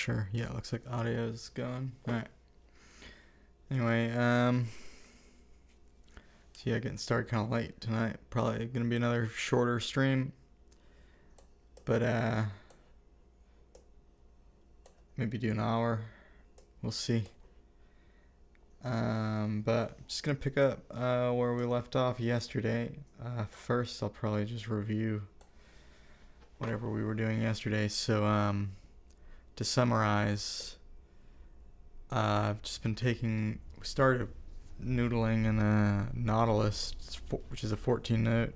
sure. Yeah, it looks like audio is going. Alright. Anyway, so yeah, getting started kind of late tonight. Probably gonna be another shorter stream. But maybe do an hour. We'll see. But I'm just gonna pick up where we left off yesterday. First, I'll probably just review whatever we were doing yesterday. So to summarize, I've just been we started noodling in a Nautilus, which is a 14 note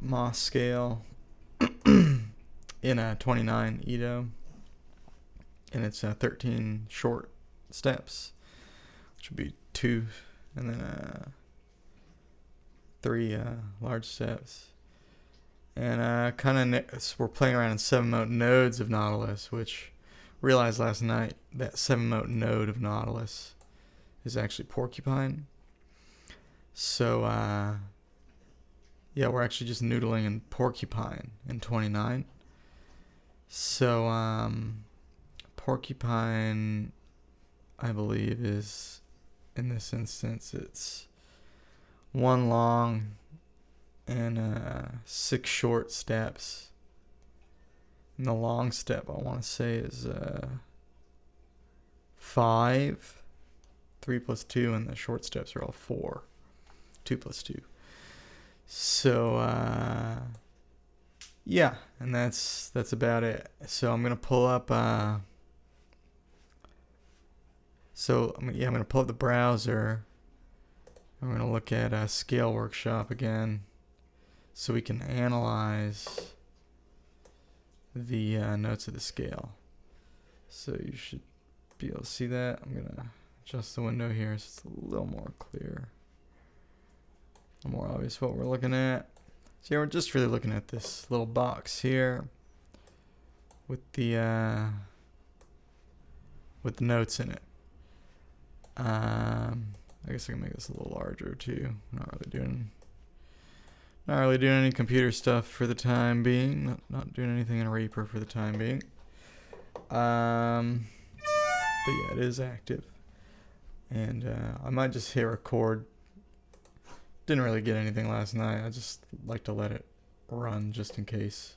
Moss scale in a 29 Edo, and it's 13 short steps, which would be 2 and then 3 large steps. And we're playing around in 7-mote nodes of Nautilus, which realized last night that 7-mote node of Nautilus is actually Porcupine. So yeah, we're actually just noodling in Porcupine in 29. So Porcupine, I believe, is, in this instance, it's 1 long and 6 short steps. And the long step, I want to say, is 5, 3 plus 2, and the short steps are all 4, 2 plus 2. So yeah, and that's about it. So I'm gonna pull up. I'm gonna pull up the browser. I'm gonna look at Scale Workshop again, so we can analyze the notes of the scale. So you should be able to see that. I'm gonna adjust the window here so it's a little more clear, a little more obvious what we're looking at. So yeah, we're just really looking at this little box here with the notes in it. I guess I can make this a little larger too. Not really doing any computer stuff for the time being. Not doing anything in Reaper for the time being. But yeah, it is active. And I might just hit record. Didn't really get anything last night. I just like to let it run just in case.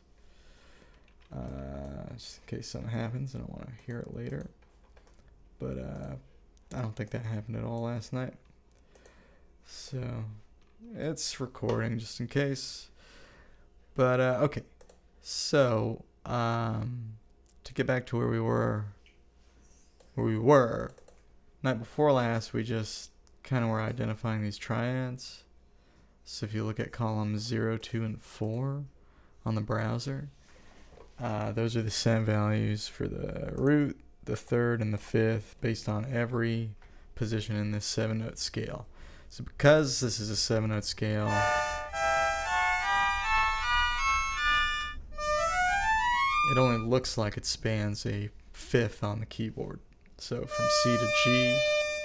Just in case something happens and I want to hear it later. But I don't think that happened at all last night. So it's recording just in case. But okay. So to get back to where we were night before last, we just kind of were identifying these triads. So if you look at columns 0, 2, and 4 on the browser, those are the cent values for the root, the third, and the fifth based on every position in this 7-note scale. So because this is a 7-note scale, it only looks like it spans a fifth on the keyboard. So from C to G,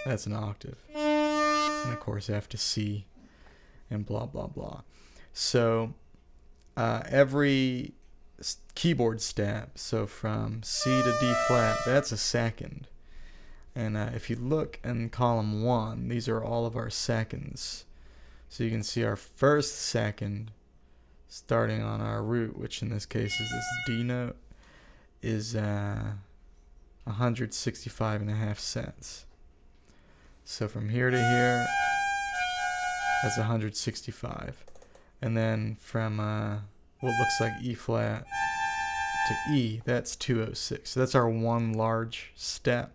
that's an octave. And of course F to C, and blah, blah, blah. So every keyboard step, so from C to D flat, that's a second. And if you look in column 1, these are all of our seconds. So you can see our first second, starting on our root, which in this case is this D note, is 165.5 cents. So from here to here, that's 165. And then from what looks like E flat to E, that's 206. So that's our 1 large step.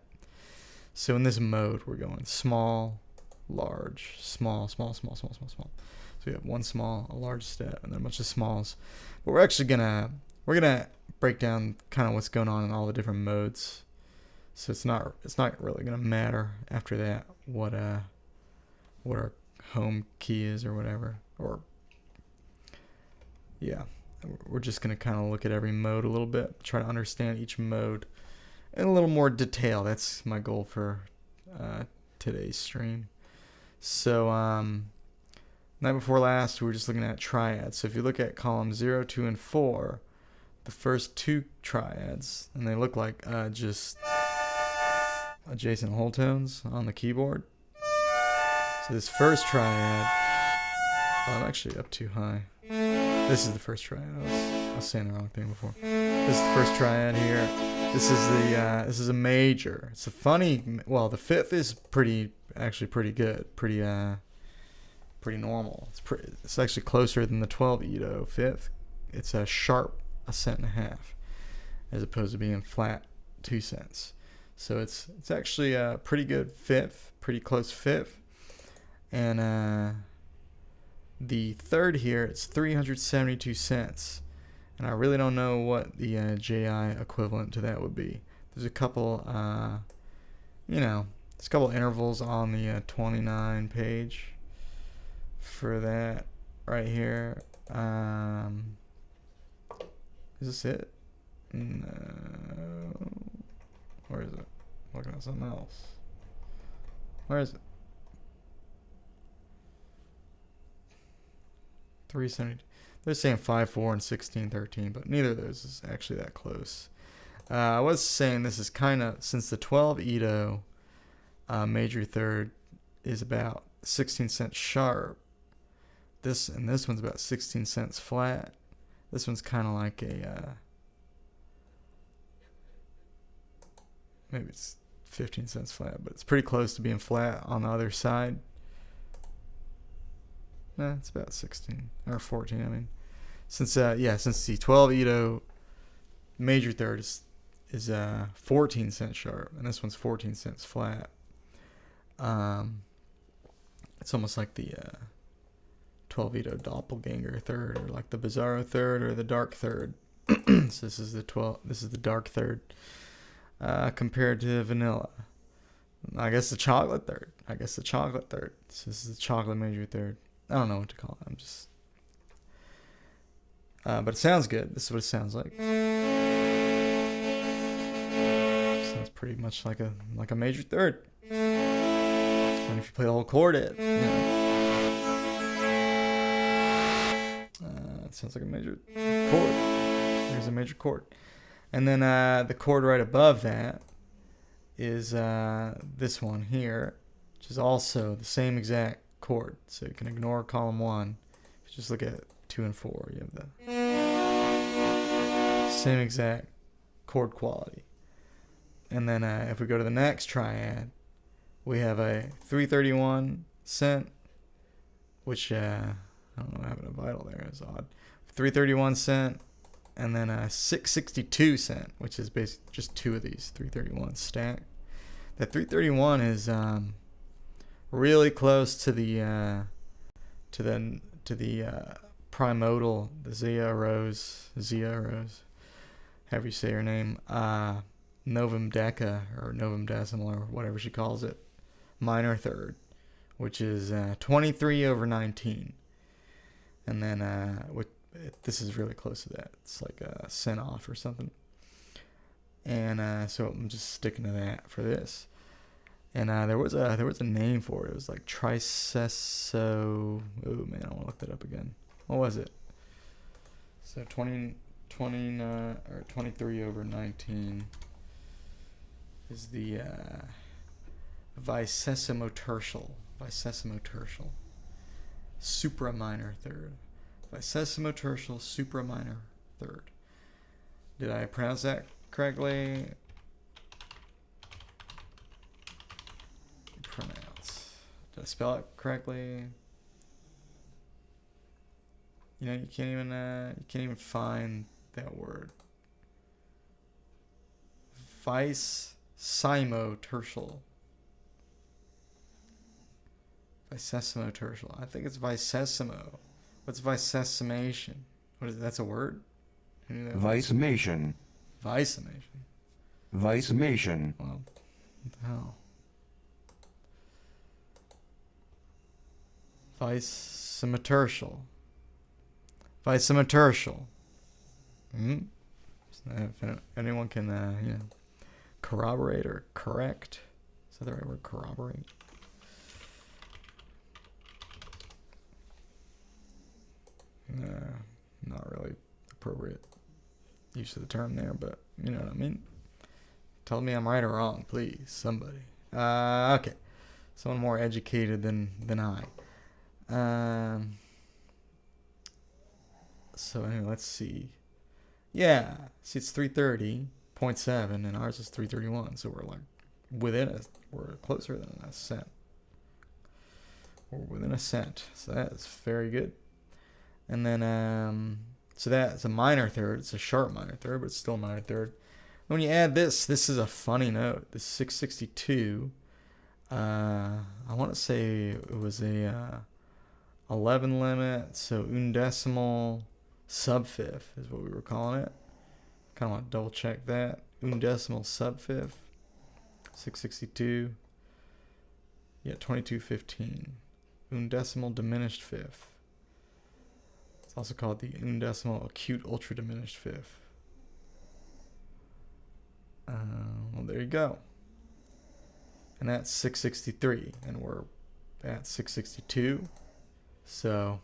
So in this mode, we're going small, large, small, small, small, small, small, small. So we have 1 small, a large step, and then a bunch of smalls. But we're actually gonna break down kind of what's going on in all the different modes. So it's not really gonna matter after that what our home key is or whatever. Or yeah, we're just gonna kind of look at every mode a little bit, try to understand each mode in a little more detail. That's my goal for today's stream. So night before last, we were just looking at triads. So if you look at columns 0, 2, and 4, the first two triads, and they look like just adjacent whole tones on the keyboard. So this first triad, oh, I'm actually up too high. This is the first triad. I was saying the wrong thing before. This is the first triad here. This is a major. It's a funny. Well, the fifth is actually pretty good. Pretty normal. It's actually closer than the 12 Edo fifth. It's a sharp 1.5 cents, as opposed to being flat 2 cents. So it's actually a pretty good fifth, pretty close fifth. And the third here, it's 372 cents. And I really don't know what the JI equivalent to that would be. There's a couple, there's a couple intervals on the 29 page for that right here. Is this it? No. Where is it? I'm looking at something else. Where is it? 370. They're saying 5/4 and 16/13, but neither of those is actually that close. I was saying this is kind of, since the 12 Edo major third is about 16 cents sharp. This one's about 16 cents flat. This one's kind of like a maybe it's 15 cents flat, but it's pretty close to being flat on the other side. No, it's about 16 or 14. I mean, since the 12 Edo major third is 14 cents sharp, and this one's 14 cents flat. It's almost like the 12 Edo doppelganger third, or like the bizarro third, or the dark third. So this is the dark third compared to vanilla. I guess the chocolate third. So this is the chocolate major third. I don't know what to call it. I'm just but it sounds good. This is what it sounds like. Sounds pretty much like a major third. And if you play the whole chord, it sounds like a major chord. There's a major chord. And then the chord right above that is this one here, which is also the same exact chord. So you can ignore column 1. If you just look at 2 and 4, you have the same exact chord quality. And then if we go to the next triad, we have a 331 cent, which I don't know, having a vital there is odd. 331 cent, and then a 662 cent, which is basically just two of these 331 stacked. That 331 is really close to the primodal, the Zia Rose, however you say her name, Novum Deca or Novum Decimal or whatever she calls it, minor third, which is 23/19, and then this is really close to that. It's like a cent off or something, and so I'm just sticking to that for this. And there was a name for it. It was like tricesso. Oh man, I want to look that up again. What was it? So 23/19 is the vicesimotertial. Supra minor third. Vicesimotertial supra minor third. Did I pronounce that correctly? Did I spell it correctly? You can't even find that word. Vicesimotertial. Vicesimotertial. I think it's vicesimo. What's vicesimation? What is it? That's a word? Vicimation. Vicimation. Vicimation. Well, what the hell? Vicesimotertial. If anyone can, corroborate or correct. Is that the right word? Corroborate. No, not really appropriate. use of the term there, but you know what I mean. Tell me I'm right or wrong, please, somebody. Okay, someone more educated than I. So anyway, let's see. Yeah, see, it's 330.7, and ours is 331, so we're like we're closer than a cent. We're within a cent, so that's very good. And then, so that's a minor third. It's a sharp minor third, but it's still a minor third. When you add this is a funny note. This 662. I want to say it was a 11 limit, so undecimal sub-fifth is what we were calling it. Kind of want to double check that. Undecimal sub-fifth. 662. Yeah, 2215. Undecimal diminished fifth. It's also called the undecimal acute ultra diminished fifth. Well, there you go. And that's 663, and we're at 662. So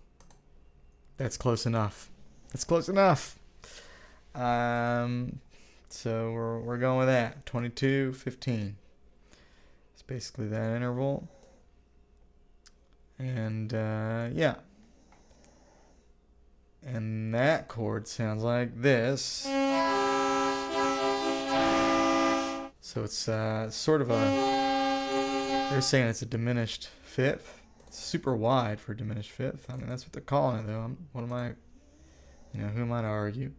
that's close enough. That's close enough. So we're going with that. 2215. It's basically that interval. And yeah. And that chord sounds like this. So it's sort of they're saying it's a diminished fifth. It's super wide for a diminished fifth. I mean, that's what they're calling it, though. What am I, who am I to argue?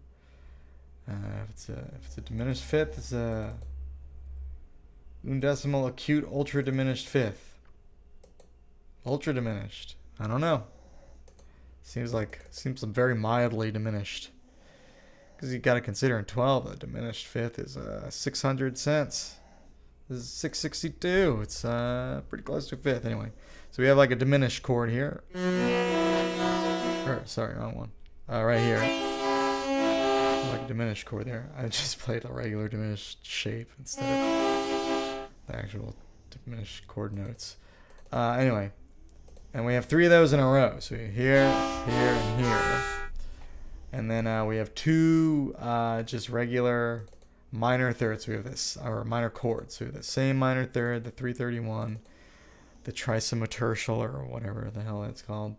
If it's a diminished fifth, it's a undecimal acute ultra diminished fifth. Ultra diminished. I don't know. Seems very mildly diminished. Because you got to consider in 12, a diminished fifth is 600 cents. This is 662. It's pretty close to a fifth anyway. So we have like a diminished chord here. Sorry, wrong one. Right here. Like a diminished chord there. I just played a regular diminished shape instead of the actual diminished chord notes. Anyway. And we have 3 of those in a row. So here, here, and here. And then we have 2 just regular minor thirds. We have this, or minor chords. So we have the same minor third, the 331, the trisomotertial, or whatever the hell that's called.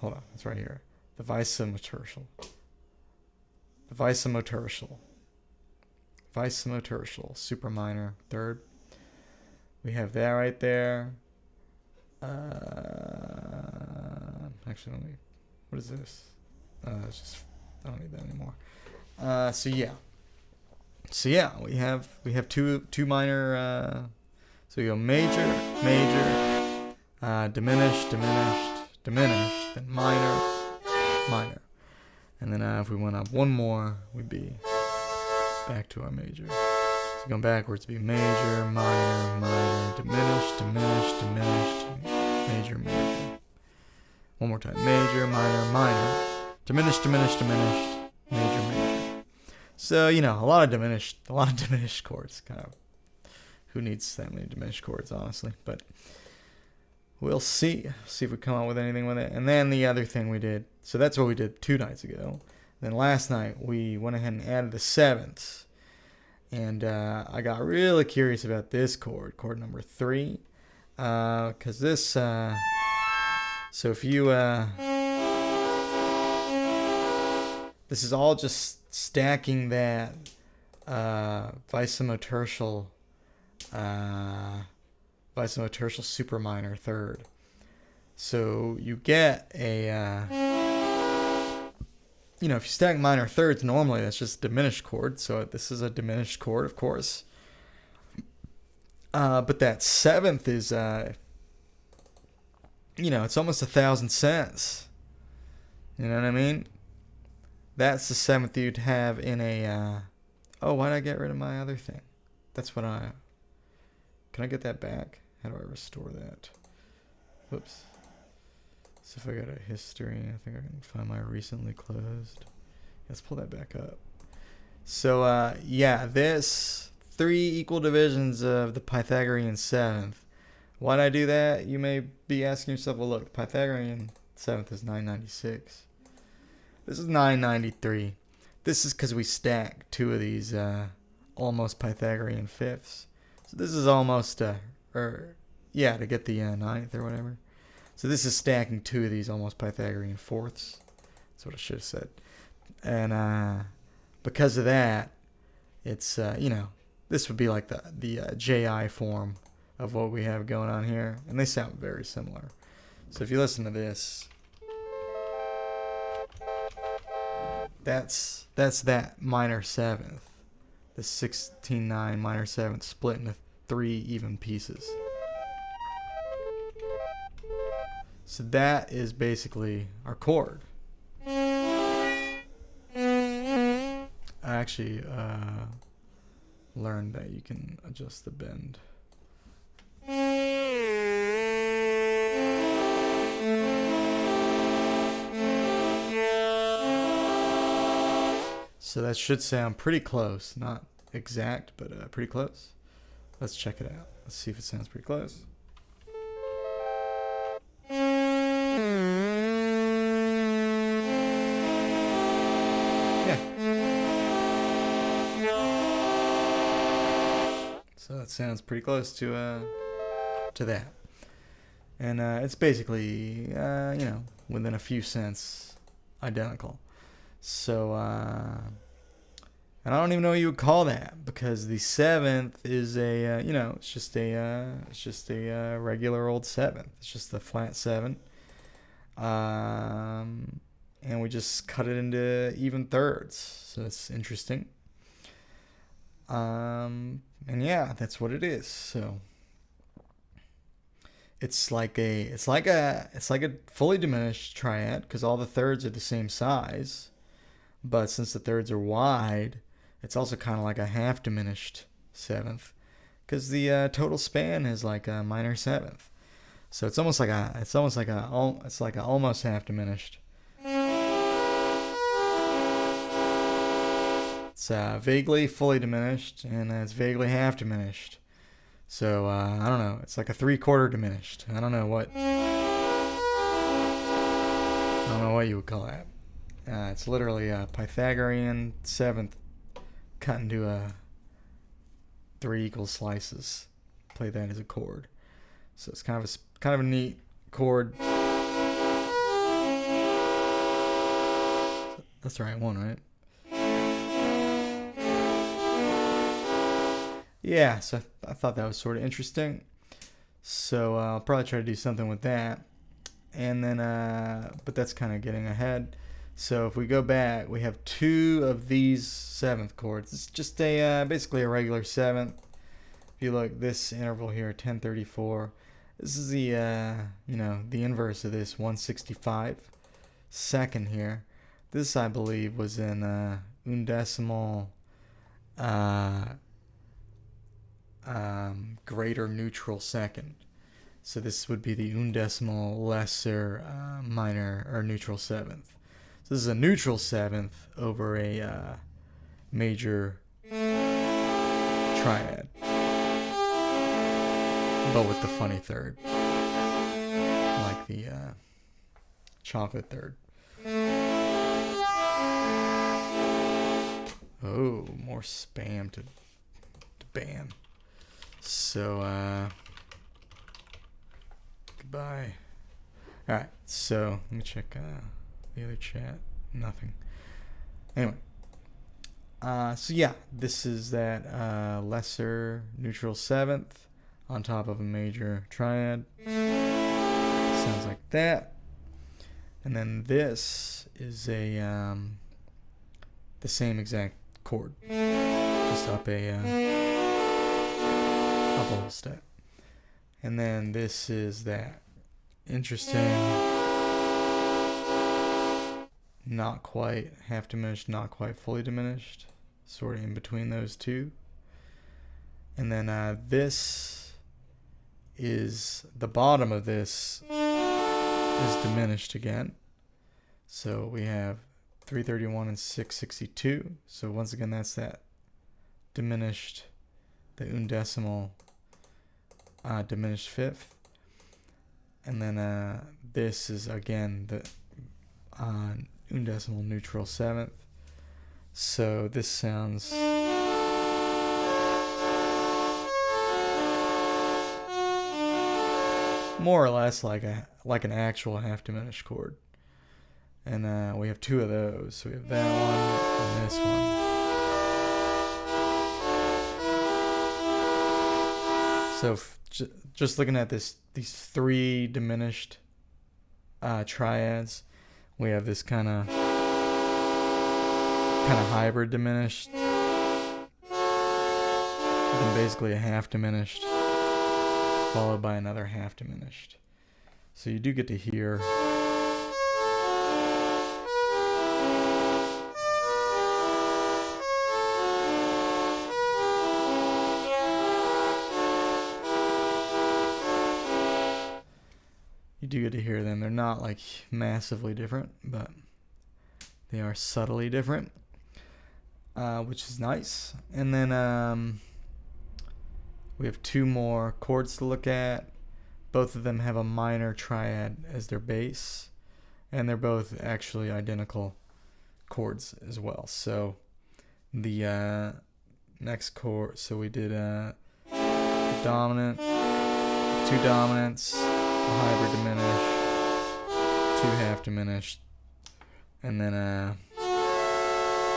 Hold on, it's right here. The visomotertial. The visomotertial. Visomotertial, super minor third. We have that right there. Actually, what is this? It's just, I don't need that anymore. So yeah, we have two minor. So we go major, diminished, then minor, and then if we went up one more, we'd be back to our major. So going backwards, it'd be major, minor, diminished, major. One more time, major, minor, diminished, major. So, a lot of diminished chords. Kind of, who needs that many diminished chords, honestly? But we'll see if we come up with anything with it. And then the other thing we did, so that's what we did 2 nights ago. Then last night we went ahead and added the sevenths. And I got really curious about this chord number 3. Because this, so if you, this is all just stacking that visomotertial super minor third. So you get a, if you stack minor thirds, normally that's just a diminished chord. So this is a diminished chord, of course. But that seventh is, it's almost 1,000 cents. You know what I mean? That's the seventh you'd have in a, why did I get rid of my other thing? That's what can I get that back? How do I restore that? Whoops. So if I go to history, I think I can find my recently closed. Let's pull that back up. So, this 3 equal divisions of the Pythagorean seventh. Why did I do that? You may be asking yourself, well, look, the Pythagorean seventh is 996. This is 993. this is because we stack two of these almost Pythagorean fifths. So this is almost, to get the ninth or whatever. So this is stacking two of these almost Pythagorean fourths. That's what I should have said. And because of that, it's, this would be like the JI form of what we have going on here. And they sound very similar. So if you listen to this, that's that minor seventh. The 16-9 minor seventh split into 3 even pieces. So that is basically our chord. I actually learned that you can adjust the bend. So that should sound pretty close. Not exact, but pretty close. Let's check it out. Let's see if it sounds pretty close. Yeah. So that sounds pretty close to that. And it's basically, within a few cents identical. So, and I don't even know what you would call that, because the seventh is it's just a regular old seventh. It's just a flat 7. And we just cut it into even thirds. So it's interesting. And yeah, that's what it is. So it's like a fully diminished triad, because all the thirds are the same size. But since the thirds are wide, it's also kind of like a half diminished seventh, because the total span is like a minor seventh. So it's almost like a almost half diminished. It's vaguely fully diminished, and it's vaguely half diminished. So I don't know. It's like a 3/4 diminished. I don't know what you would call that. It's literally a Pythagorean seventh cut into 3 equal slices. Play that as a chord. So it's kind of a neat chord. That's the right one, right? Yeah, so I thought that was sort of interesting. So I'll probably try to do something with that. And then, but that's kind of getting ahead. So if we go back, we have 2 of these 7th chords. It's just basically a regular 7th. If you look, this interval here, 1034. This is the the inverse of this 165 second here. This, I believe, was in undecimal greater neutral second. So this would be the undecimal lesser minor or neutral 7th. So this is a neutral 7th over a major triad, but with the funny third, like the chocolate third. Oh, more spam to ban. So goodbye. All right, so let me check the other chat. Nothing. Anyway, so yeah, this is that lesser neutral 7th on top of a major triad. Sounds like that. And then this is the same exact chord, just up a whole step. And then this is that interesting, not quite half diminished, not quite fully diminished, sort of in between those two. And then this is the bottom of this is diminished again. So we have 331 and 662. So once again, that's that diminished, the undecimal diminished 5th. And then this is again the undecimal neutral 7th. So this sounds more or less like an actual half diminished chord. And we have two of those. So we have that one and this one. So just looking at these three diminished triads, we have this kind of hybrid diminished, and basically a half diminished, followed by another half diminished. So you do get to hear them. They're not like massively different, but they are subtly different, which is nice. And then we have two more chords to look at. Both of them have a minor triad as their bass, and they're both actually identical chords as well. So the next chord, so we did a dominant, two dominants, a hybrid diminished, two half diminished, and then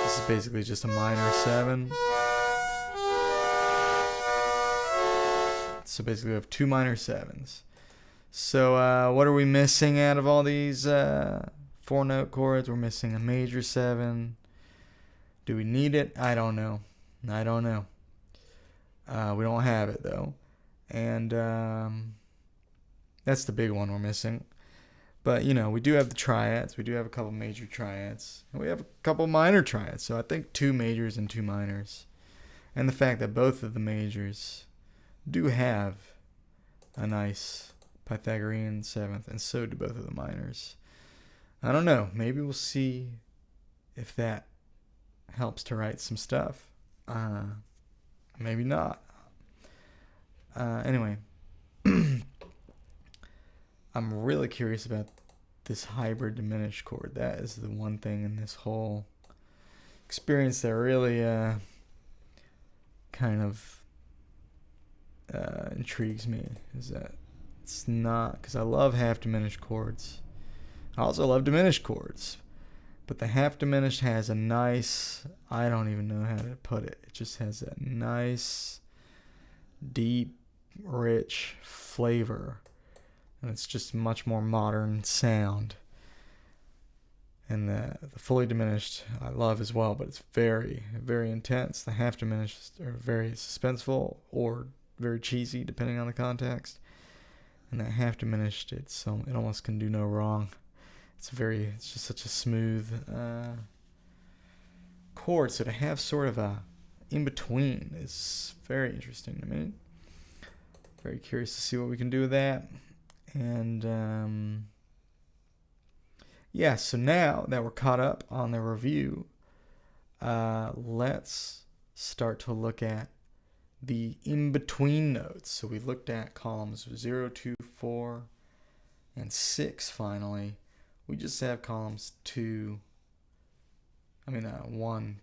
this is basically just a minor 7. So basically we have two minor 7s. So what are we missing out of all these 4-note chords? We're missing a major 7. Do we need it? I don't know. We don't have it though. And that's the big one we're missing. But, you know, we do have the triads. We do have a couple major triads. And we have a couple minor triads. So I think 2 majors and 2 minors. And the fact that both of the majors do have a nice Pythagorean 7th, and so do both of the minors. I don't know. Maybe we'll see if that helps to write some stuff. Maybe not. Anyway. I'm really curious about this hybrid diminished chord. That is the one thing in this whole experience that really kind of intrigues me, is that it's not, because I love half diminished chords. I also love diminished chords, but the half diminished has a nice, I don't even know how to put it, it just has a nice deep rich flavor, and it's just much more modern sound. And the fully diminished I love as well, but it's very, very intense. The half diminished are very suspenseful or very cheesy, depending on the context. And that half diminished, it almost can do no wrong. It's just such a smooth chord. So to have sort of a in between is very interesting to me. Very curious to see what we can do with that. And yeah, so now that we're caught up on the review, let's start to look at the in-between notes. So we looked at columns 0, 2, 4, and 6 finally. We just have columns 1,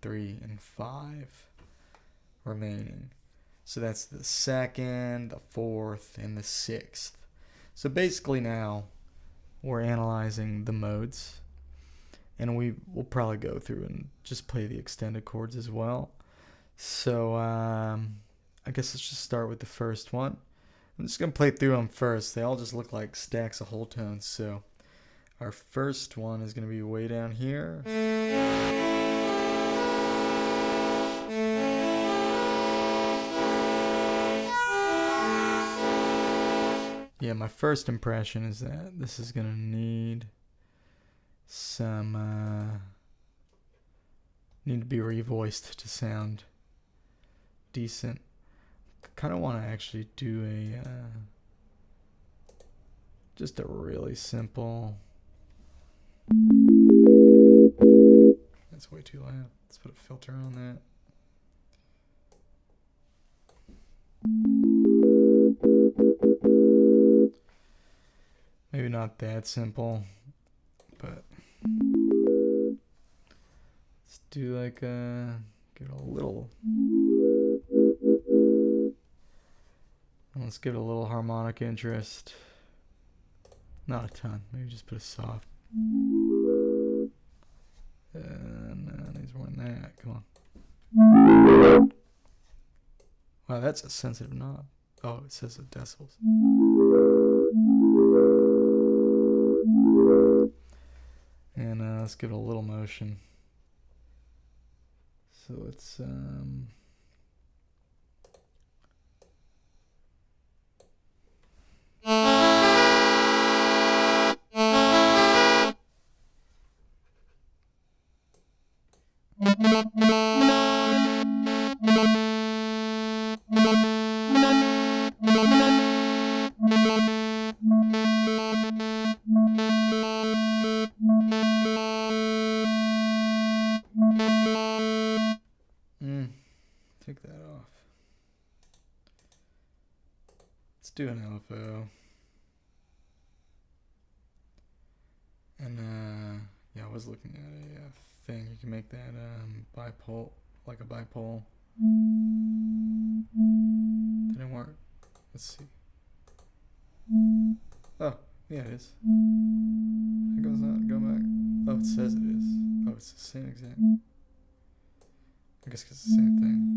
3, and 5 remaining. So that's the 2nd, the 4th, and the 6th. So basically now we're analyzing the modes, and we will probably go through and just play the extended chords as well. So I guess let's just start with the first one. I'm just going to play through them first. They all just look like stacks of whole tones. So our first one is going to be way down here. Yeah, my first impression is that this is going to need some, need to be revoiced to sound decent. Kind of want to actually do just a really simple, that's way too loud. Let's put a filter on that. Maybe not that simple, but let's do like give it a little. Let's give it a little harmonic interest. Not a ton. Maybe just put a soft. No, needs more than that. Come on. Wow, that's a sensitive knob. Oh, it says the decibels. And let's give it a little motion. So it's take that off. Let's do an LFO. And yeah, I was looking at a thing. You can make that bipole, like a bipole. Didn't work. Let's see. Oh, yeah, it is. It goes out. Go back. Oh, it says it is. Oh, it's the same exact. I guess 'cause it's the same thing.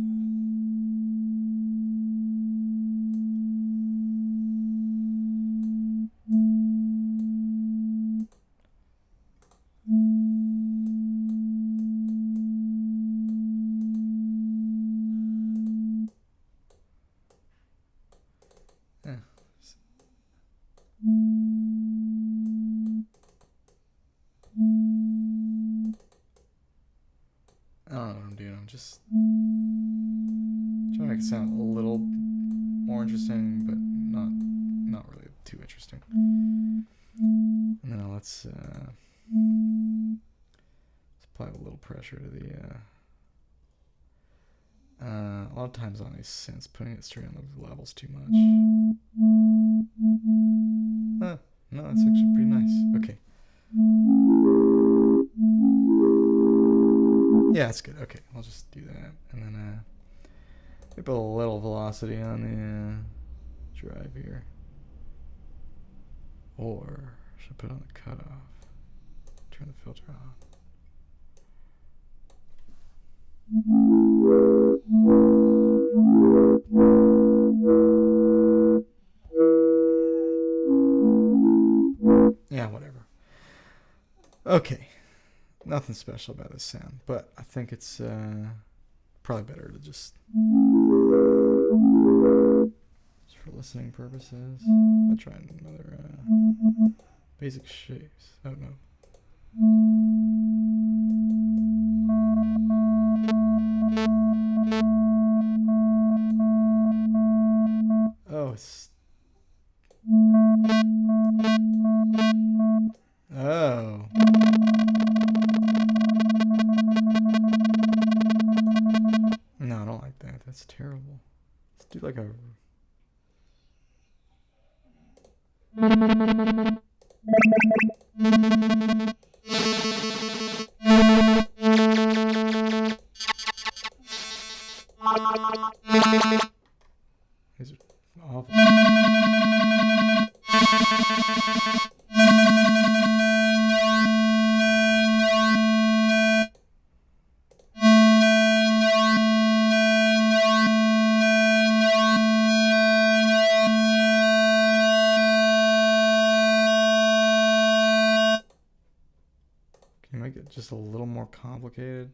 Yeah. I don't know what I'm doing. I'm just trying to make it sound a little more interesting, but not really too interesting. Now let's apply a little pressure to the. A lot of times on these synths, putting it straight on the levels too much. No, that's actually pretty nice. Okay. Yeah, that's good. Okay, I'll just do that. And then we put a little velocity on the drive here. Or should I put it on the cutoff? Turn the filter on. Yeah, whatever. Okay. Nothing special about this sound, but I think it's probably better to just for listening purposes. I'll try another basic shapes. Oh no. Oh, it's oh. No, I don't like that. That's terrible. Let's do like a. These are awful. Can you make it just a little more complicated?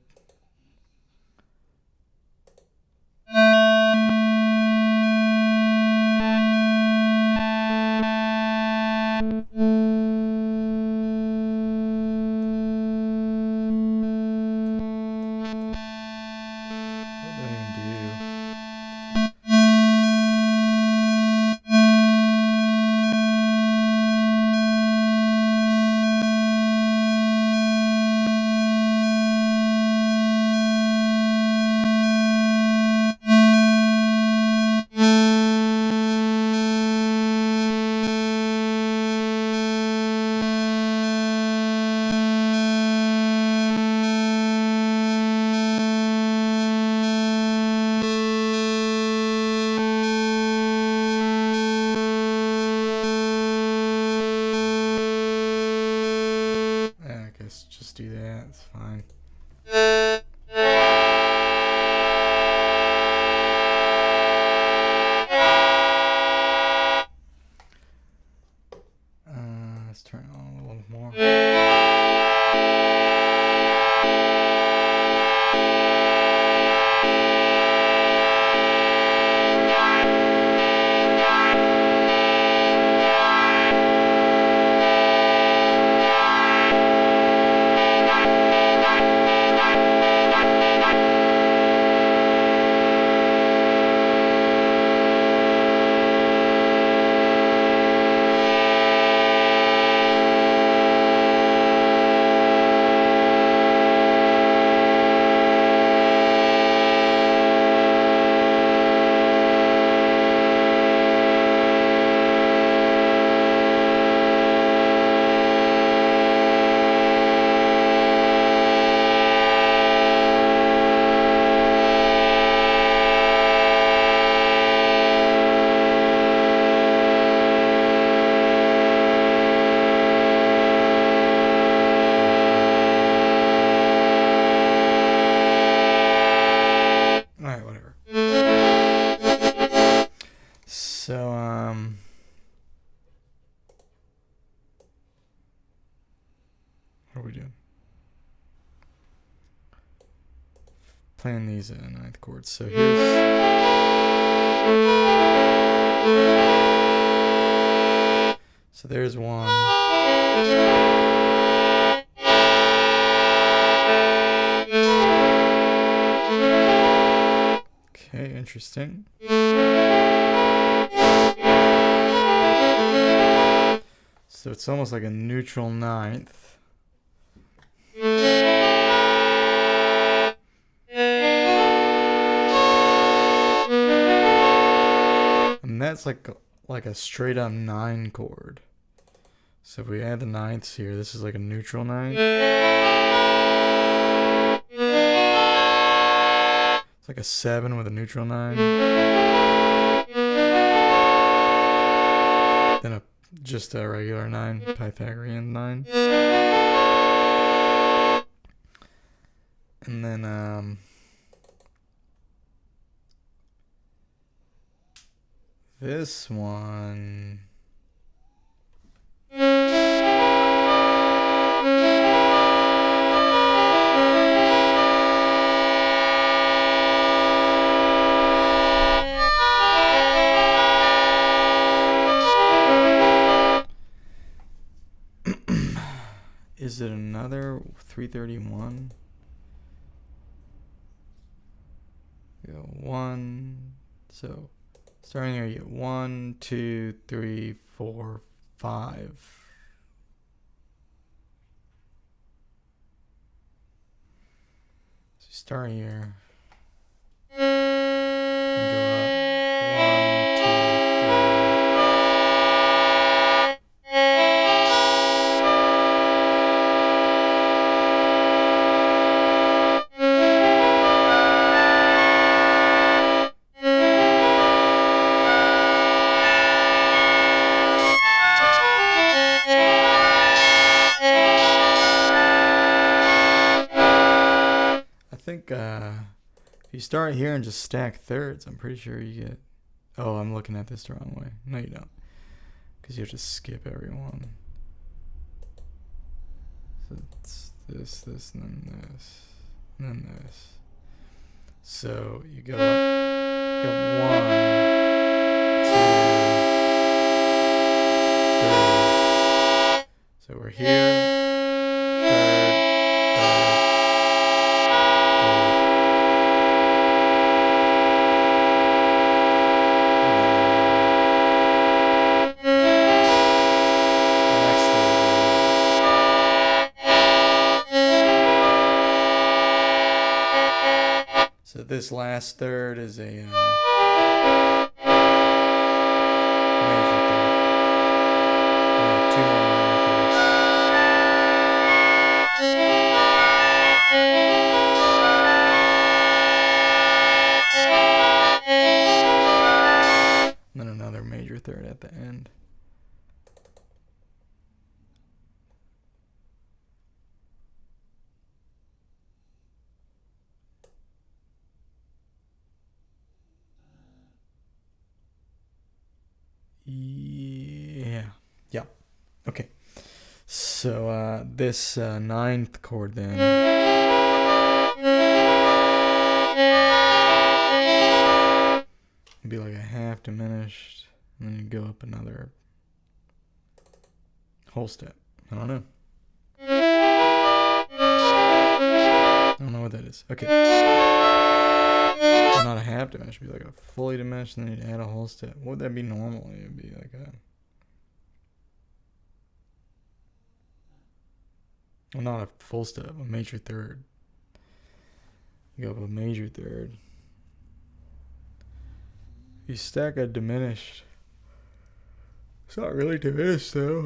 playing these ninth chords. So here's there's one. Okay, interesting. So it's almost like a neutral ninth. And that's like a straight up 9 chord. So if we add the ninths here, this is like a neutral ninth. It's like a 7 with a neutral 9. Then just a regular 9, Pythagorean 9. And then this one. Is it another 331? We go 1. So starting here, you get 1, 2, 3, 4, 5. So start here. And go up. 1, 2, 3. If you start here and just stack thirds, I'm pretty sure you get... Oh, I'm looking at this the wrong way. No, you don't. Because you have to skip every one. So it's this, and then this, and then this. So you go 1, 2. So we're here. So this last third is a major third. We have 2 more minor thirds. And then another major third at the end. Yeah. Okay. So this 9th chord then would be like a half diminished, and then you go up another whole step. I don't know. I don't know what that is. Okay. Not a half diminished, it'd be like a fully diminished, and then you'd add a whole step. What would that be normally? It'd be like a... Well, not a full step, a major third. You go up a major third. You stack a diminished. It's not really diminished though,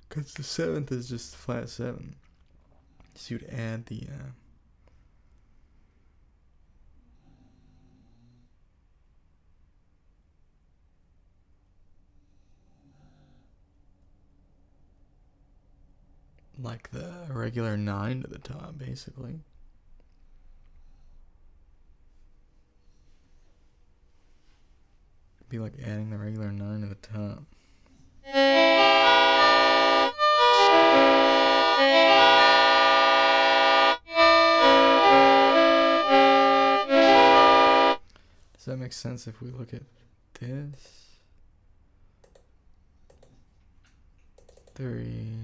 because the 7th is just flat 7. So you'd add the like the regular 9 to the top, basically. It'd be like adding the regular 9 to the top. makes sense if we look at this. 3.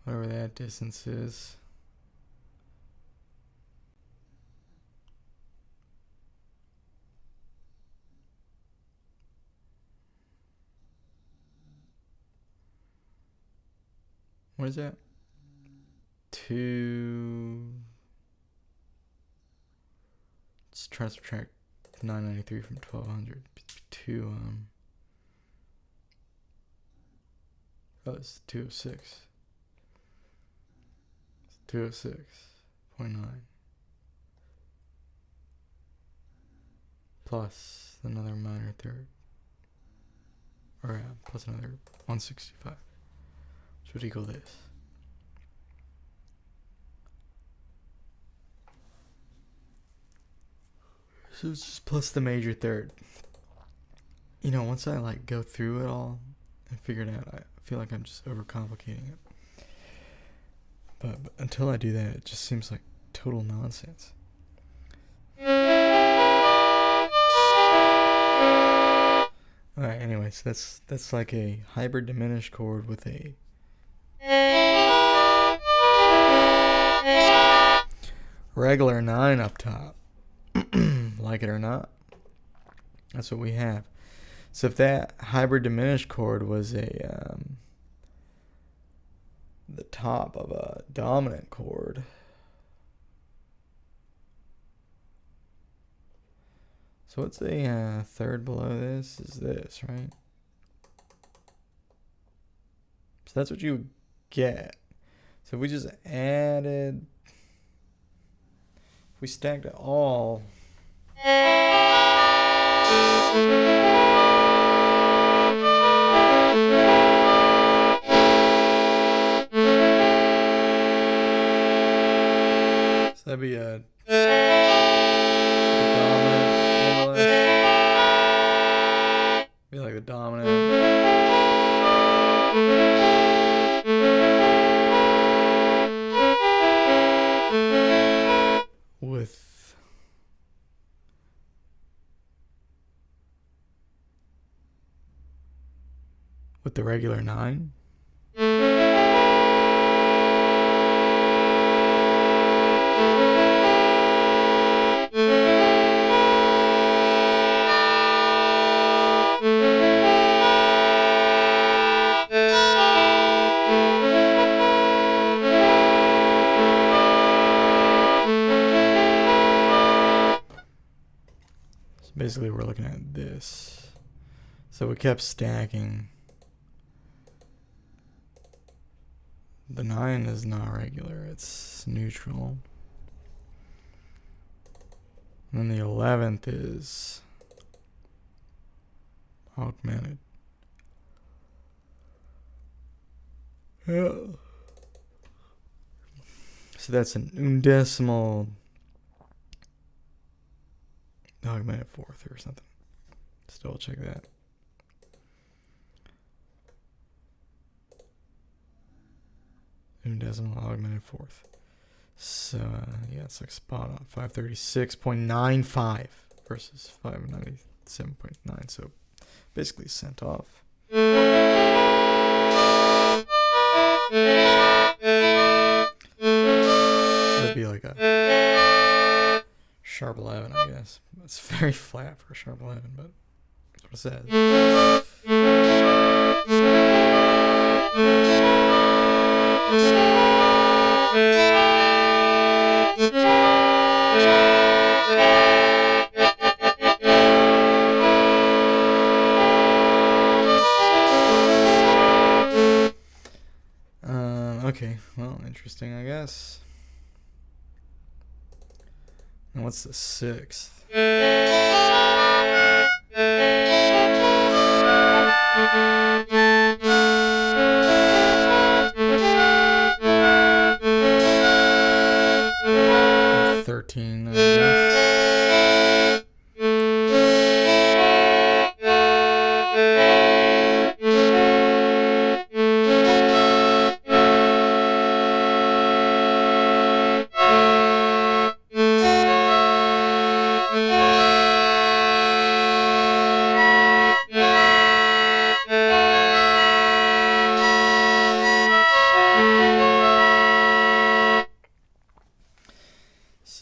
Whatever that distance is. What is that? 2. Let's try to subtract 993 from 1200. 2. Oh, it's 206. 206.9 plus another minor third, or plus another 165, which would equal this. So it's just plus the major third. You know, once I like go through it all and figure it out, I feel like I'm just overcomplicating it. But until I do that, it just seems like total nonsense. Alright, anyway, so that's like a hybrid diminished chord with a regular 9 up top. Like it or not, that's what we have. So if that hybrid diminished chord was a the top of a dominant chord, so what's a third below this is this, right? So that's what you would get. So if we just added, if we stacked it all, so that'd be a dominant, more or less. Be like the dominant. With the regular 9. So basically we're looking at this. So we kept stacking. The 9 is not regular, it's neutral. And then the 11th is augmented. Yeah. So that's an undecimal augmented fourth or something. Just double check that. Undecimal augmented fourth. So yeah, it's like spot on. 536.95 versus 597.9. So basically cent off. So that'd be like a sharp 11, I guess. It's very flat for a sharp 11, but that's what it says. Okay, well, interesting, I guess. And what's the 6th? $13, I guess.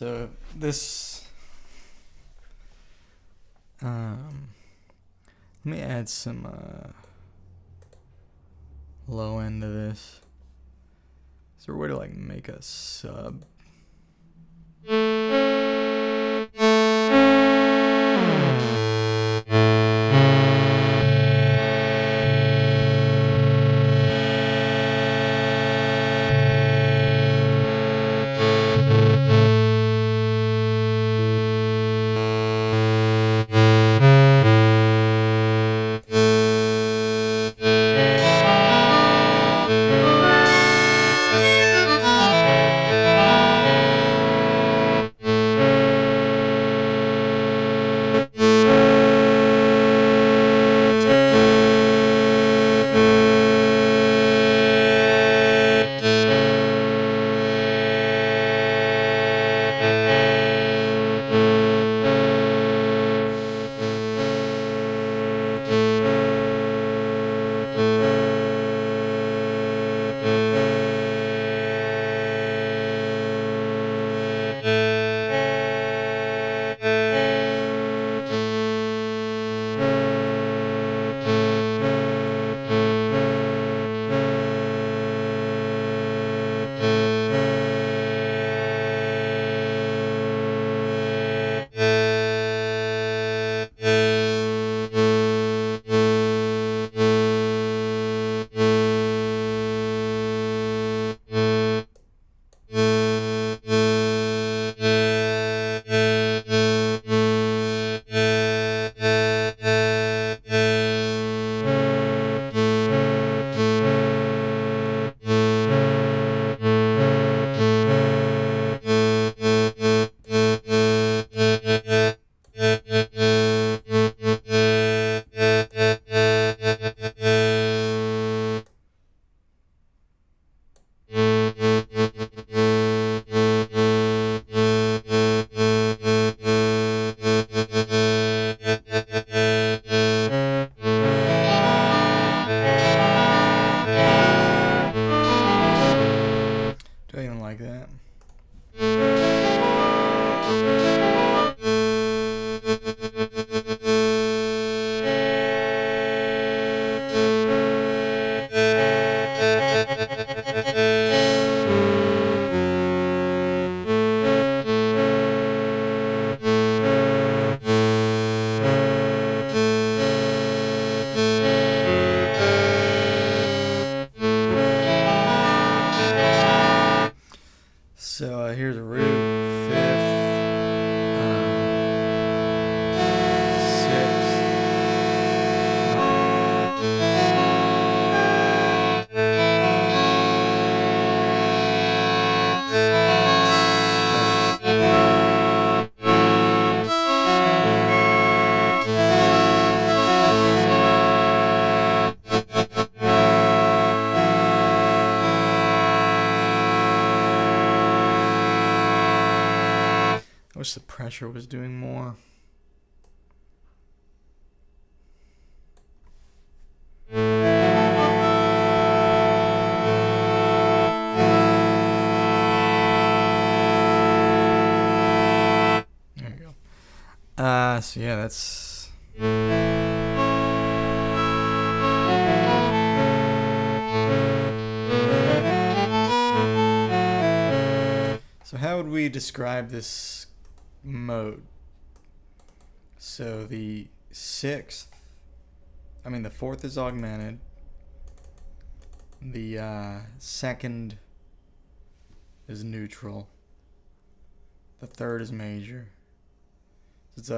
So this, let me add some low end to this. Is there a way to like make a sub? Do I even like that? So here's a root, fifth, sixth, I wish the pressure was doing more. There you go. So yeah, that's so how would we describe this mode? So the fourth is augmented. The second is neutral. The third is major. It's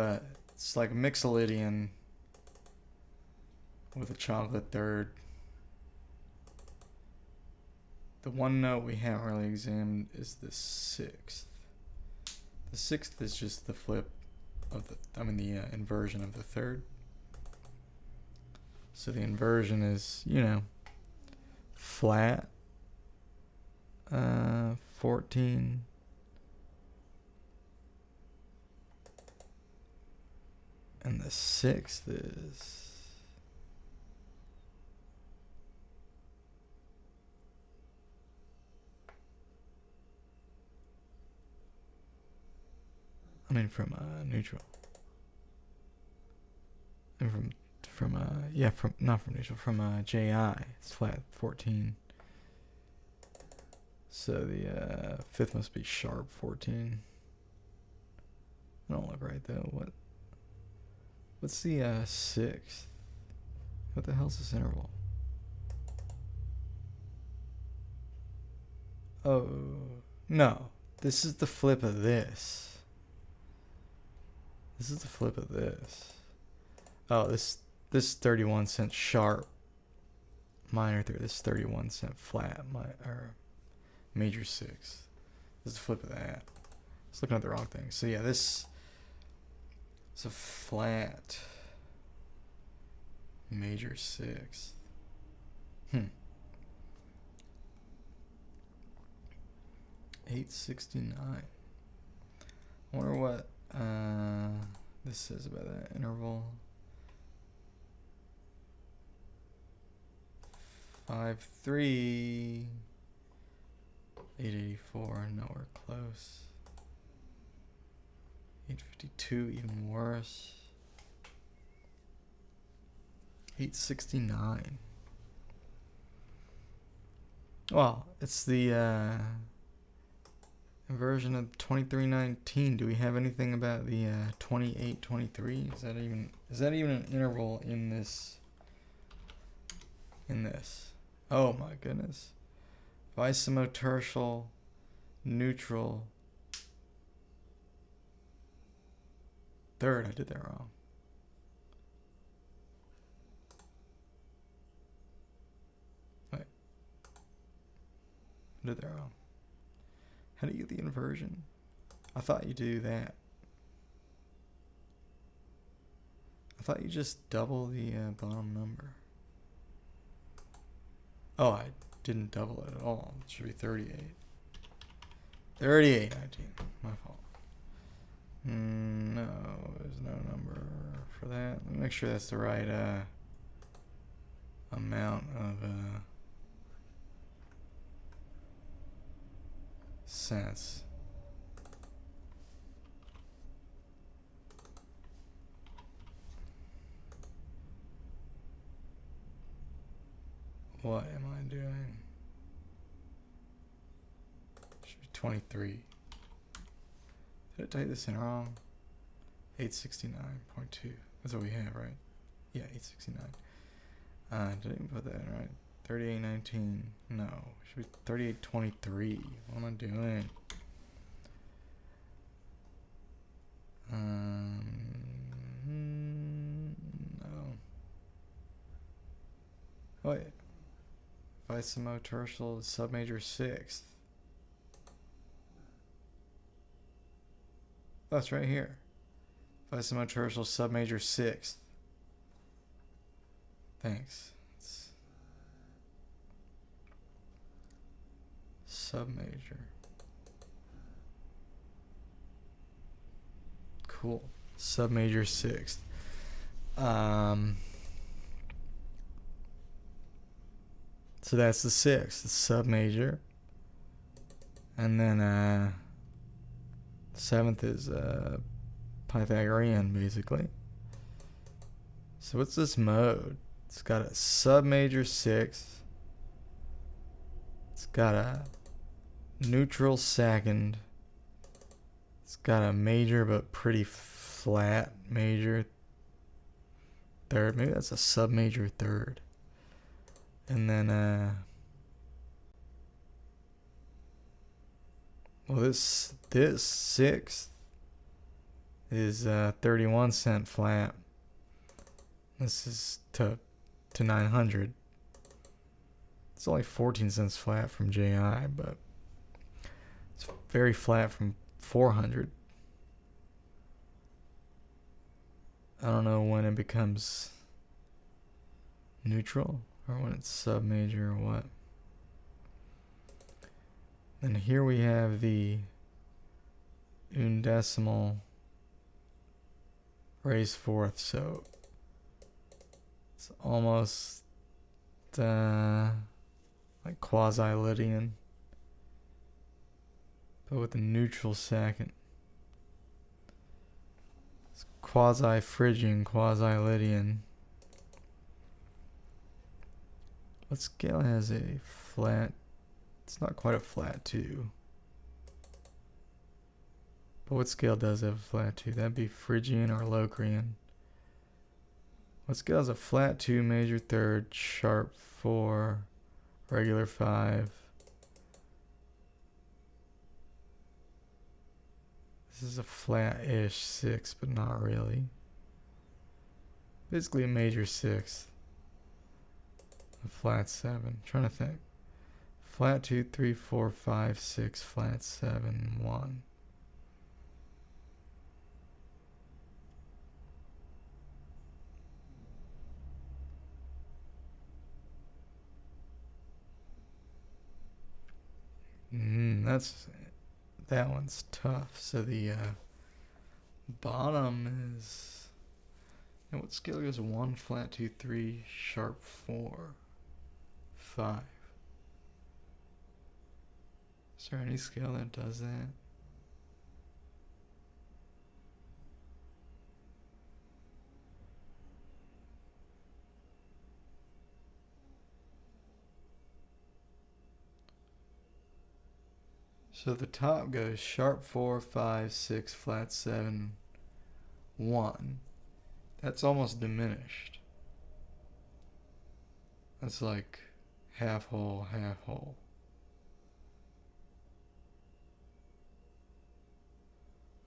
like a mixolydian with a chocolate third. The one note we haven't really examined is the sixth. The sixth is just the flip of the inversion of the third. So the inversion is, flat, 14, and the sixth is I mean from neutral. And not from neutral, from JI. It's flat 14. So the fifth must be sharp 14. I don't look right though. What's the sixth? What the hell's this interval? Oh no. This is the flip of this. This is the flip of this. Oh, this 31 cent sharp minor third. This 31 cent flat or major sixth. This is the flip of that. I was looking at the wrong thing. So yeah, this is a flat major sixth. 869. I wonder what this says about that interval. 5-3. 884, nowhere close. 852, even worse. 869. Well, it's the inversion of 2319. Do we have anything about the 2823? Is that even an interval in this? Oh my goodness. Vicimotertial, neutral. Third, I did that wrong. Wait. I did that wrong. How do you get the inversion? I thought you do that. I thought you just double the bottom number. Oh, I didn't double it at all. It should be 38. 3819. My fault. No, there's no number for that. Let me make sure that's the right amount of cents. What am I doing? Should be 23. Did I type this in wrong? 869.2. That's what we have, right? Yeah, 869. Did I even put that in right? 3819. No. It should be 3823. What am I doing? No. Oh, wait. Vicimotertial submajor sixth. Oh, it's right here. Vicimotertial submajor sixth. Thanks. It's submajor. Cool. Submajor sixth. So that's the sixth. It's submajor. And then seventh is Pythagorean, basically. So what's this mode? It's got a submajor sixth. It's got a neutral second. It's got a major but pretty flat major third. Maybe that's a submajor third. And then well, this sixth is 31 cent flat. This is to 900. It's only 14 cents flat from JI, but it's very flat from 400. I don't know when it becomes neutral or when it's submajor or what. And here we have the undecimal raised fourth, so it's almost like quasi-Lydian, but with a neutral second. quasi-Phrygian, quasi-Lydian. What scale has a flat? It's not quite a flat 2. But what scale does have a flat 2? That'd be Phrygian or Locrian. What scale has a flat 2, major 3rd, sharp 4, regular 5? This is a flat-ish 6, but not really. Basically a major 6. A flat 7. I'm trying to think. Flat 2, 3, 4, 5, 6, flat 7, 1. That one's tough. So the bottom is, and what scale goes 1, flat 2, 3, sharp 4, 5? Is there any scale that does that? So the top goes sharp 4, 5, 6, flat 7, 1. That's almost diminished. That's like half whole, half whole.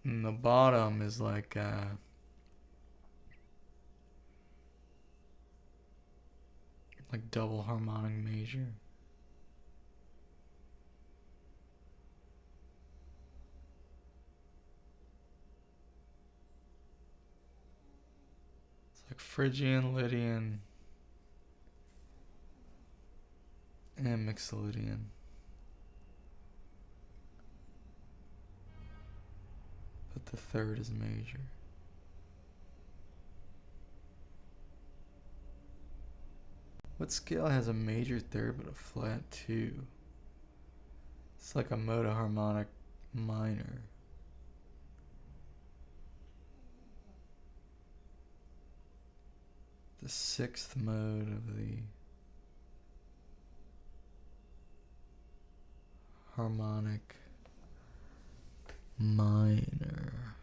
And the bottom is like double harmonic major. Like Phrygian, Lydian, and Mixolydian. But the 3rd is major. What scale has a major 3rd but a flat 2? It's like a motoharmonic minor. The 6th mode of the harmonic minor.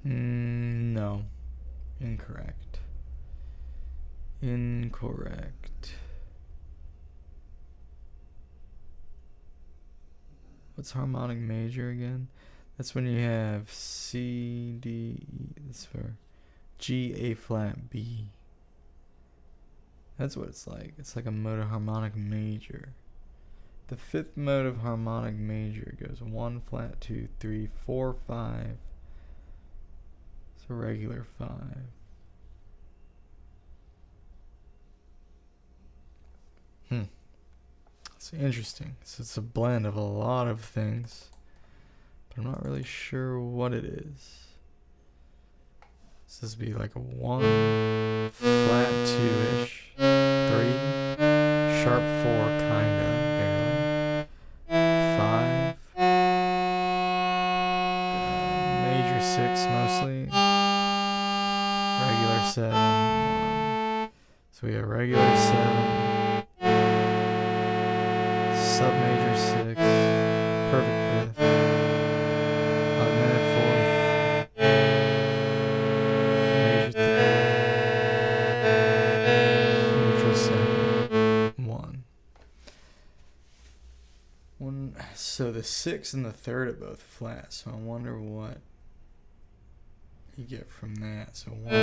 No. Incorrect. Incorrect. What's harmonic major again? That's when you have C, D, E. That's for G, A flat, B. That's what it's like. It's like a motoharmonic major. The 5th mode of harmonic major goes 1, flat 2, 3, 4, 5. It's a regular 5. It's interesting. So it's a blend of a lot of things, but I'm not really sure what it is. So this would be like a 1, flat 2-ish, 3, sharp 4, kinda, barely, 5, major 6 mostly, regular 7, 1. So we have regular 7, sub major 6, perfect 5th, augmented 4th, major 3rd, neutral 2nd, 1. So the 6th and the 3rd are both flat, so I wonder what you get from that. So 1, 2.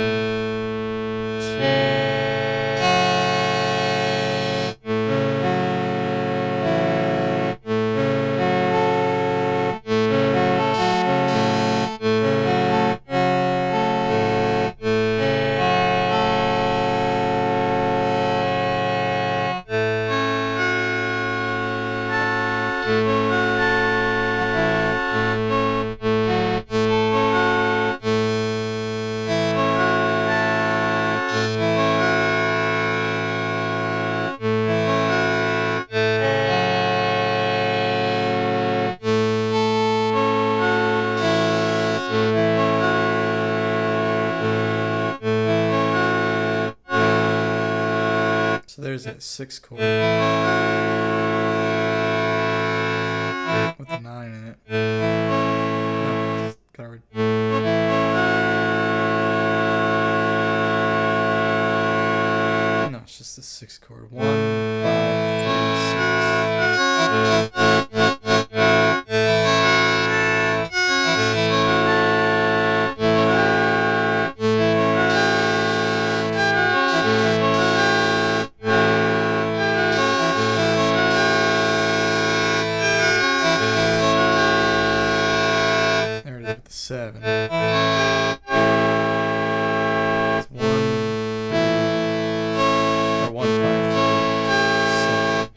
There's that 6 chord with the 9 in it. No, gotta no, it's just the 6 chord. 1, 5, 3, 6. There it is with the 7. It's 1, 3, or 1, 5, 3, 7.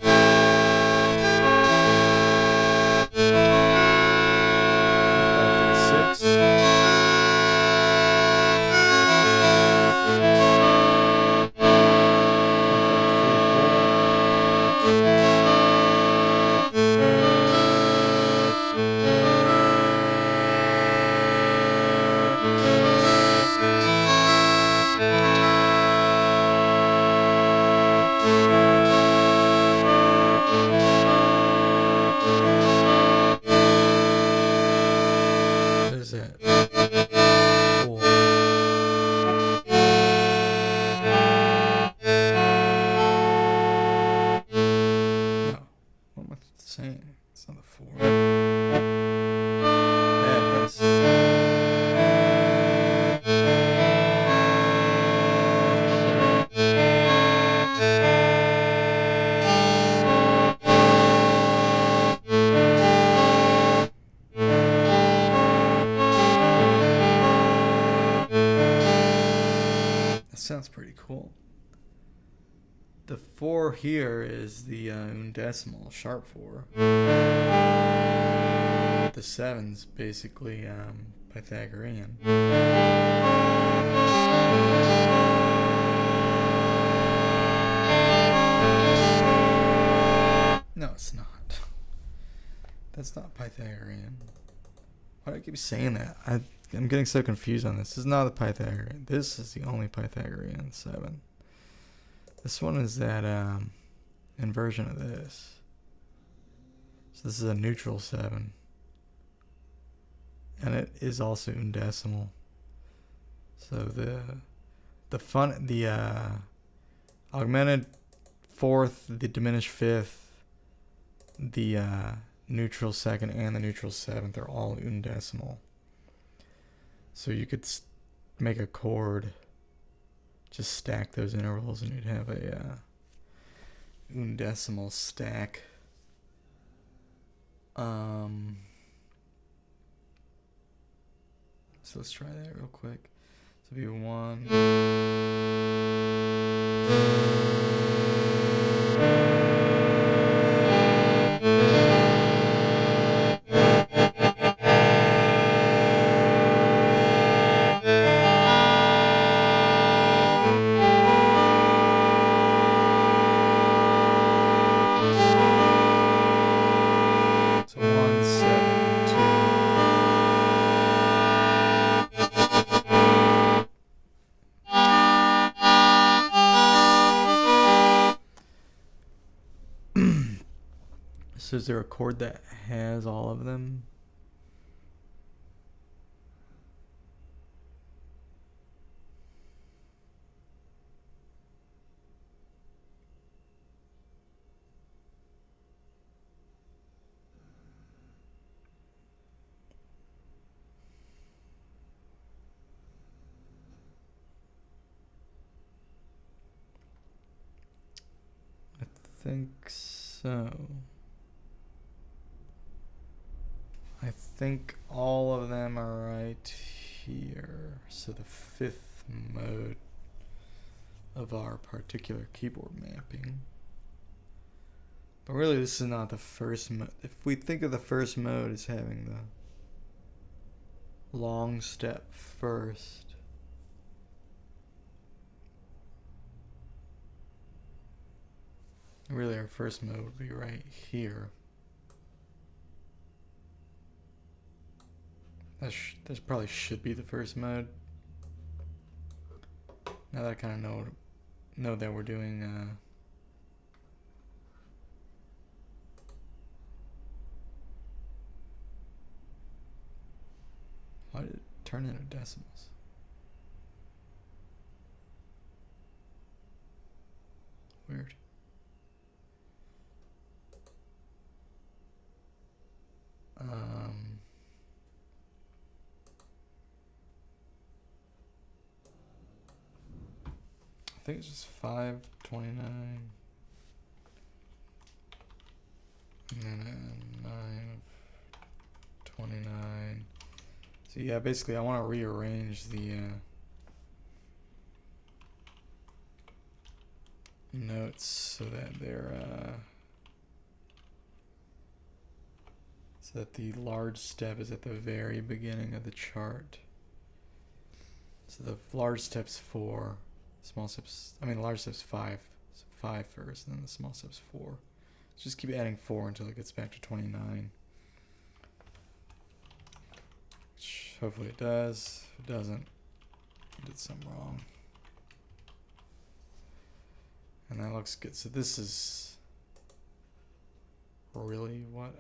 1, 5, 3, 6. 'Sounds pretty cool. The 4 here is the undecimal, sharp 4. The 7's basically Pythagorean. No, it's not. That's not Pythagorean. Why do I keep saying that? I'm getting so confused on this. This is not the Pythagorean. This is the only Pythagorean 7. This one is that inversion of this. So this is a neutral 7. And it is also undecimal. So the augmented 4th, the diminished 5th, the neutral 2nd, and the neutral 7th are all undecimal. So you could make a chord, just stack those intervals, and you'd have a undecimal stack. So let's try that real quick. So it'd be 1. So is there a chord that has all of them? I think so. I think all of them are right here. So the 5th mode of our particular keyboard mapping. But really this is not the first mode. If we think of the first mode as having the long step first, really our first mode would be right here. This probably should be the first mode. Now that I kind of know that we're doing turn into decimals? Weird. I think it's just 529 and then 929. So yeah, basically I want to rearrange the notes so that they're so that the large step is at the very beginning of the chart. So the large step's 4, small steps, large step's 5. So 5 first, and then the small step's 4. So just keep adding 4 until it gets back to 29. Which hopefully it does. If it doesn't, I did something wrong. And that looks good. So this is really what,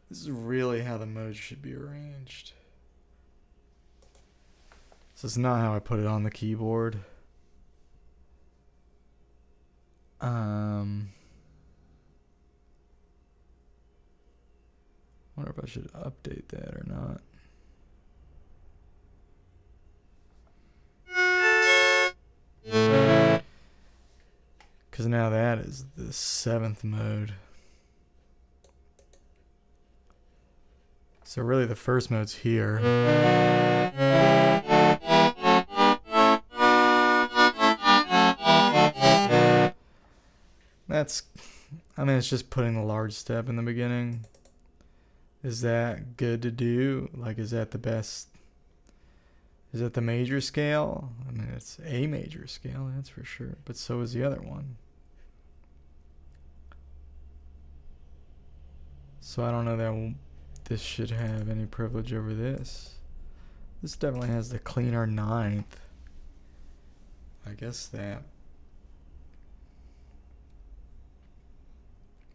this is really how the modes should be arranged. So it's not how I put it on the keyboard. Wonder if I should update that or not. Because now that is the 7th mode. So really the first mode's here. That's, it's just putting the large step in the beginning. Is that good to do? Like, is that the best? Is it the major scale? It's a major scale, that's for sure. But so is the other one. So I don't know that this should have any privilege over this. This definitely has the cleaner 9th. I guess that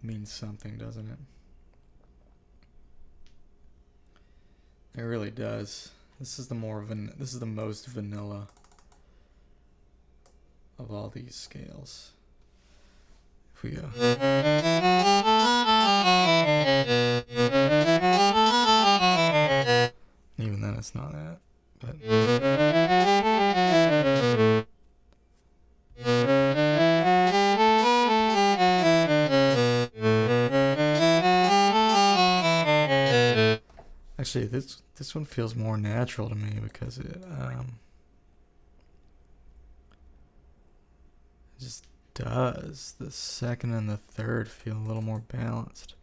means something, doesn't it? It really does. This is the most vanilla of all these scales. If we go. Even then it's not that. But actually this one feels more natural to me because it just does. The second and the third feel a little more balanced.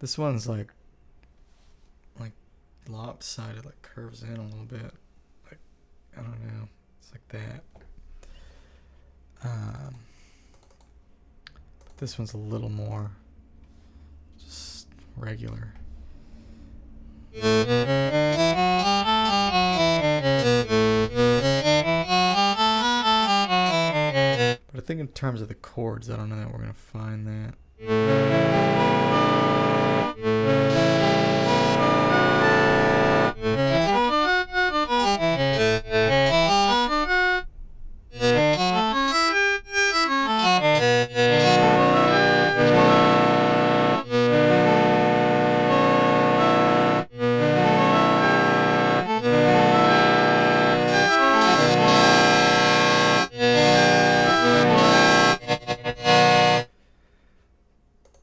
This one's like lopsided, like curves in a little bit. Like, I don't know. It's like that. But this one's a little more just regular. But I think in terms of the chords, I don't know that we're going to find that.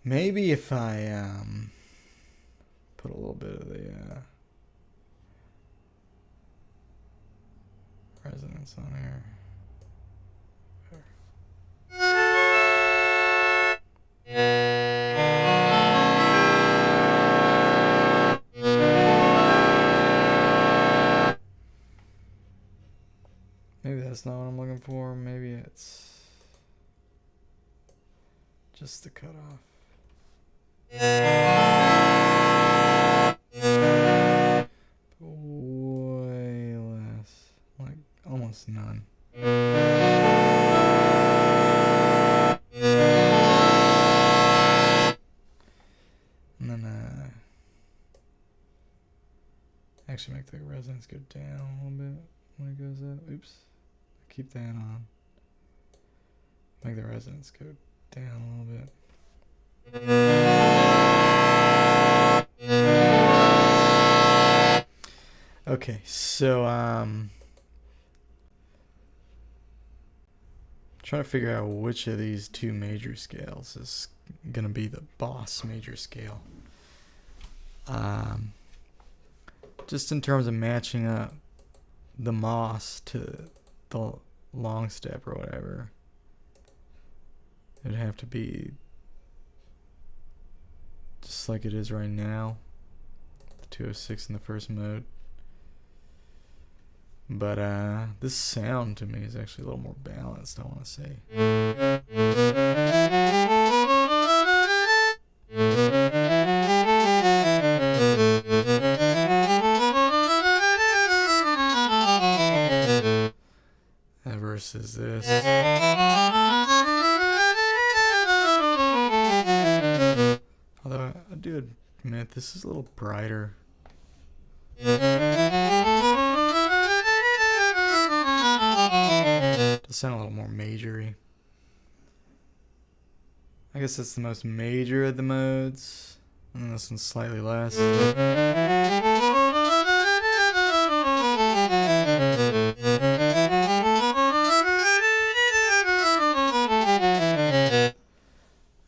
Maybe if I put a little bit of the resonance on here. Maybe that's not what I'm looking for. Maybe it's just the cutoff. Way less, like almost none. And then Actually make the resonance go down a little bit when it goes up. Oops. Keep that on. Make the resonance go down a little bit. Okay, so trying to figure out which of these two major scales is gonna be the boss major scale. Just in terms of matching up the moss to the long step or whatever, it'd have to be just like it is right now, the 206 in the first mode. But this sound to me is actually a little more balanced, I want to say. Versus this. Although I do admit this is a little brighter. Does sound a little more majory. I guess that's the most major of the modes. And this one's slightly less.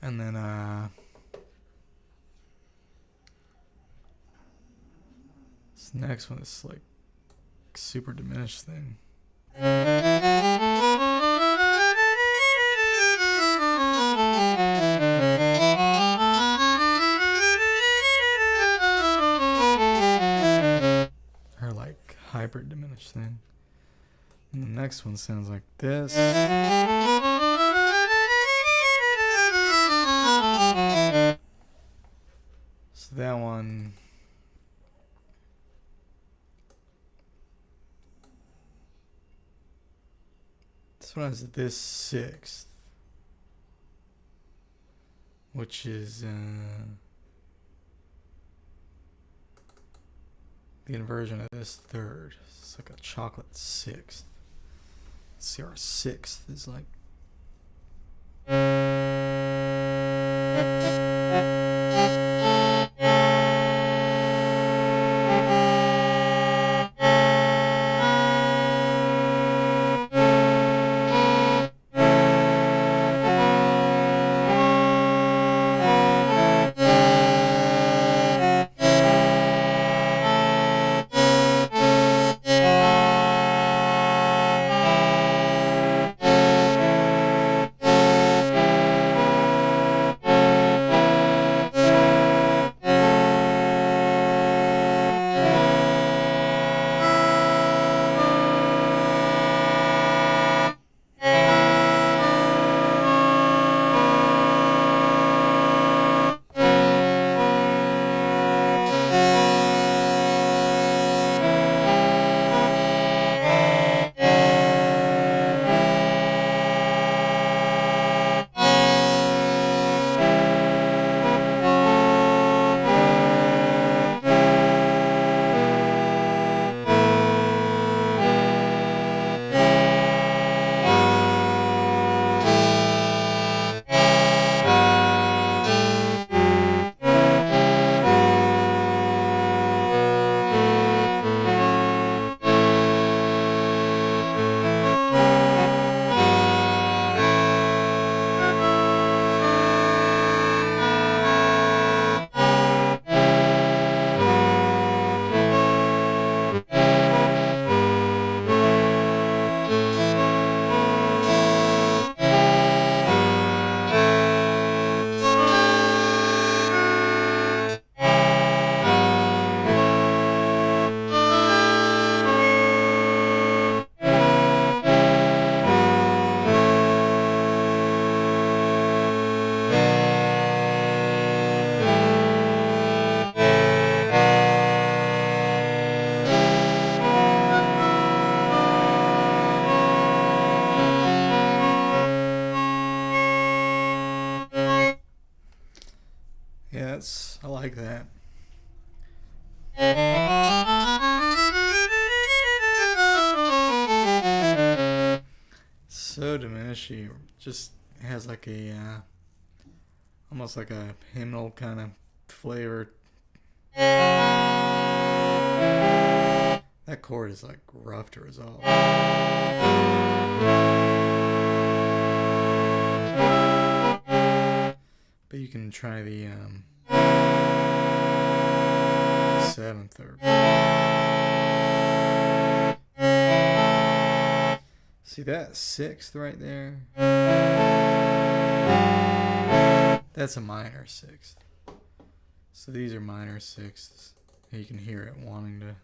And then this next one is like super diminished thing. Or like hyper diminished thing. And the next one sounds like this. So that one, this one has this sixth, which is the inversion of this third. It's like a chocolate sixth. Let's see, our sixth is like. I like that. low diminishy just has like a almost like a hymnal kind of flavor. That chord is like rough to resolve. But you can try the seventh or see that sixth right there? That's a minor sixth. So these are minor sixths. You can hear it wanting to.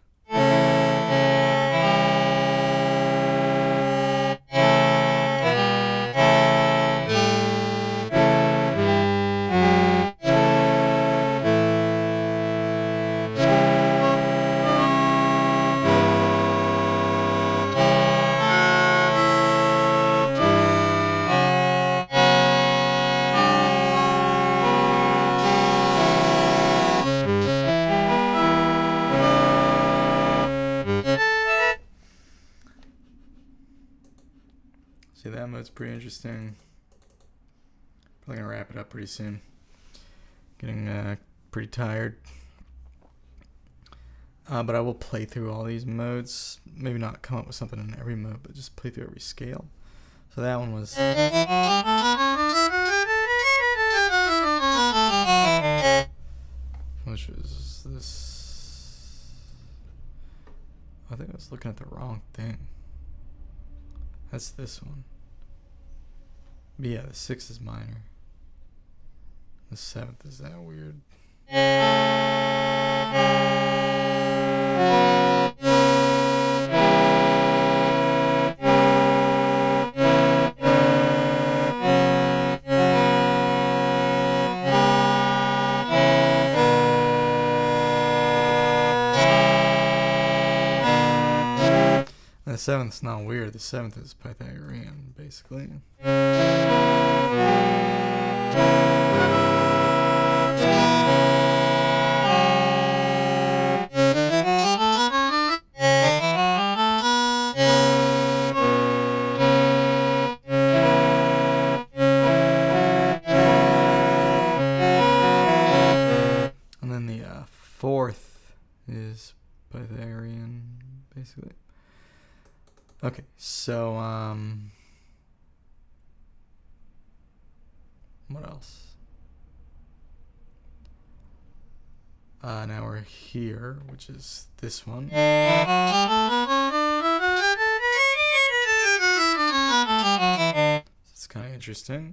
See, that mode's pretty interesting. Probably gonna wrap it up pretty soon. Getting pretty tired. But I will play through all these modes. Maybe not come up with something in every mode, but just play through every scale. So that one was. Which was this. I think I was looking at the wrong thing. That's this one. But yeah, the sixth is minor. The seventh is that weird. The seventh's not weird. The seventh is Pythagorean, basically. And then the fourth is Pythagorean, basically. Okay, so what else? Now we're here, which is this one. It's kind of interesting.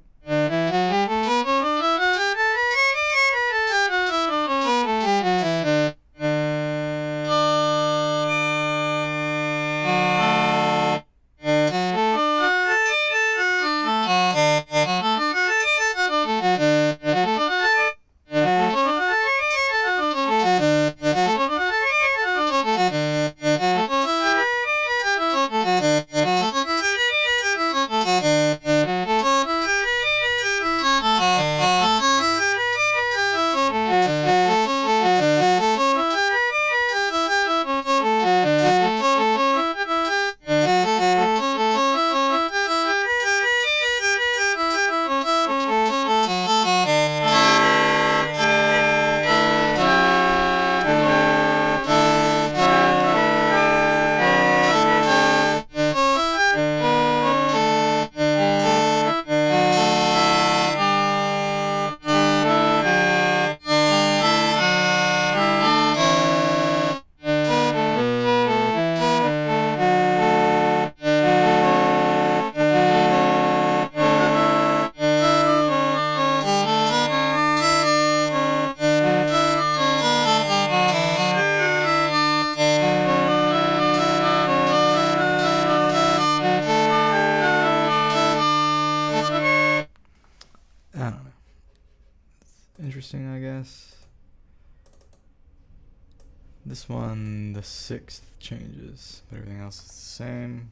Interesting, I guess. This one, the sixth changes, but everything else is the same.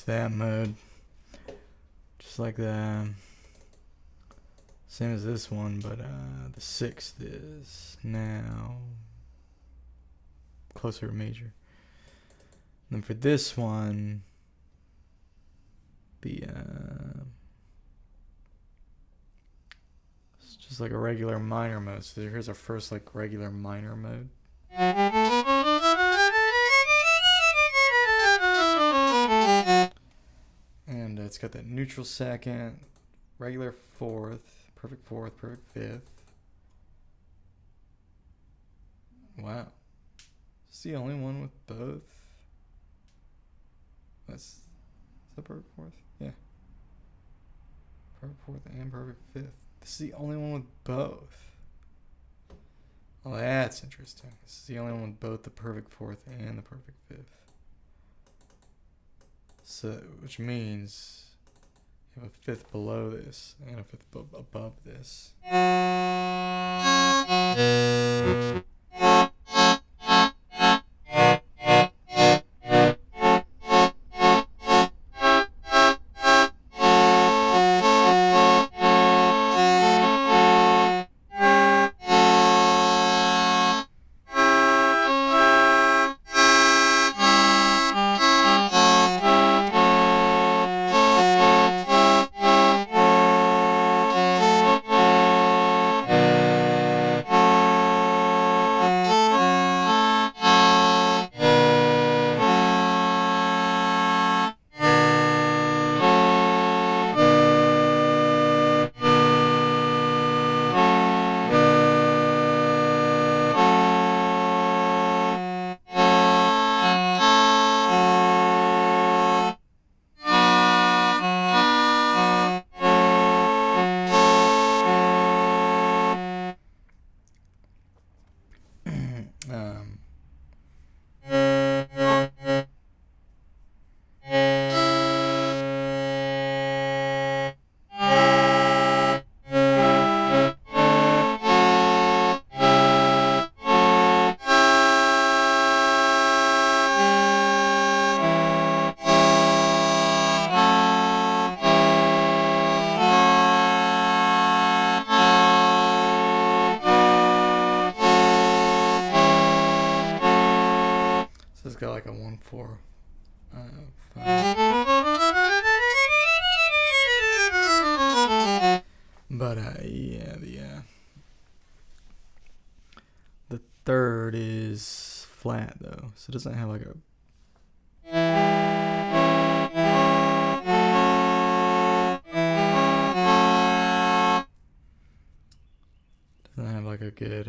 it's that mode. Just like the same as this one, but the 6th is now closer to major. And then for this one, the it's just like a regular minor mode. So here's our first like regular minor mode. And it's got that neutral second, regular 4th, perfect 5th. Wow. It's the only one with both. Is that perfect 4th? Yeah. Perfect 4th and perfect 5th. This is the only one with both. Well, that's interesting. This is the only one with both the perfect 4th and the perfect 5th. So, which means you have a 5th below this and a 5th above this. So it's got like a 1-4. 5. But yeah, the 3rd is flat though, so it doesn't have like a good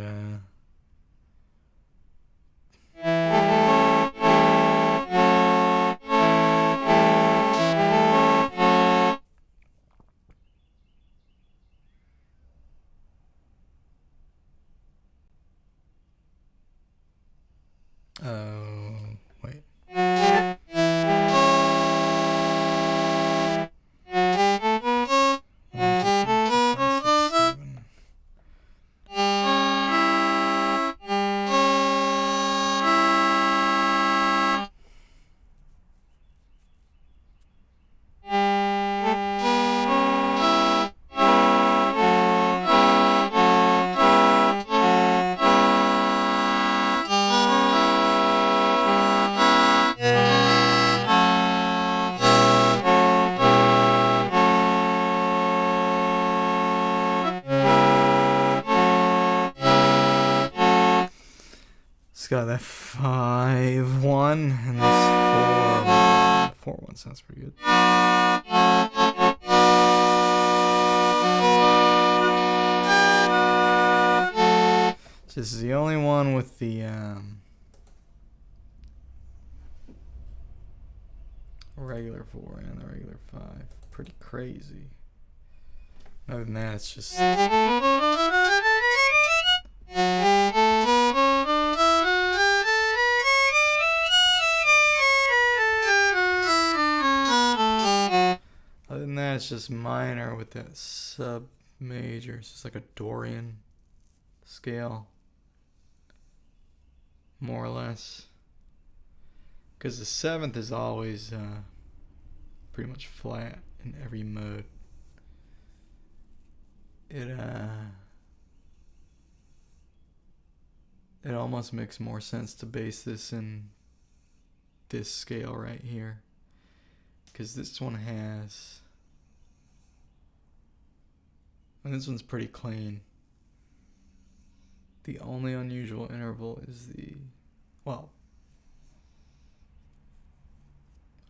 wait. 1. It's got that 5-1 and this 4-1 sounds pretty good. So this is the only one with the regular 4 and the regular 5. Pretty crazy. Other than that, it's just it's just minor with that sub major. It's just like a Dorian scale, more or less. Because the 7th is always pretty much flat in every mode. It almost makes more sense to base this in this scale right here, because this one has, and this one's pretty clean. The only unusual interval is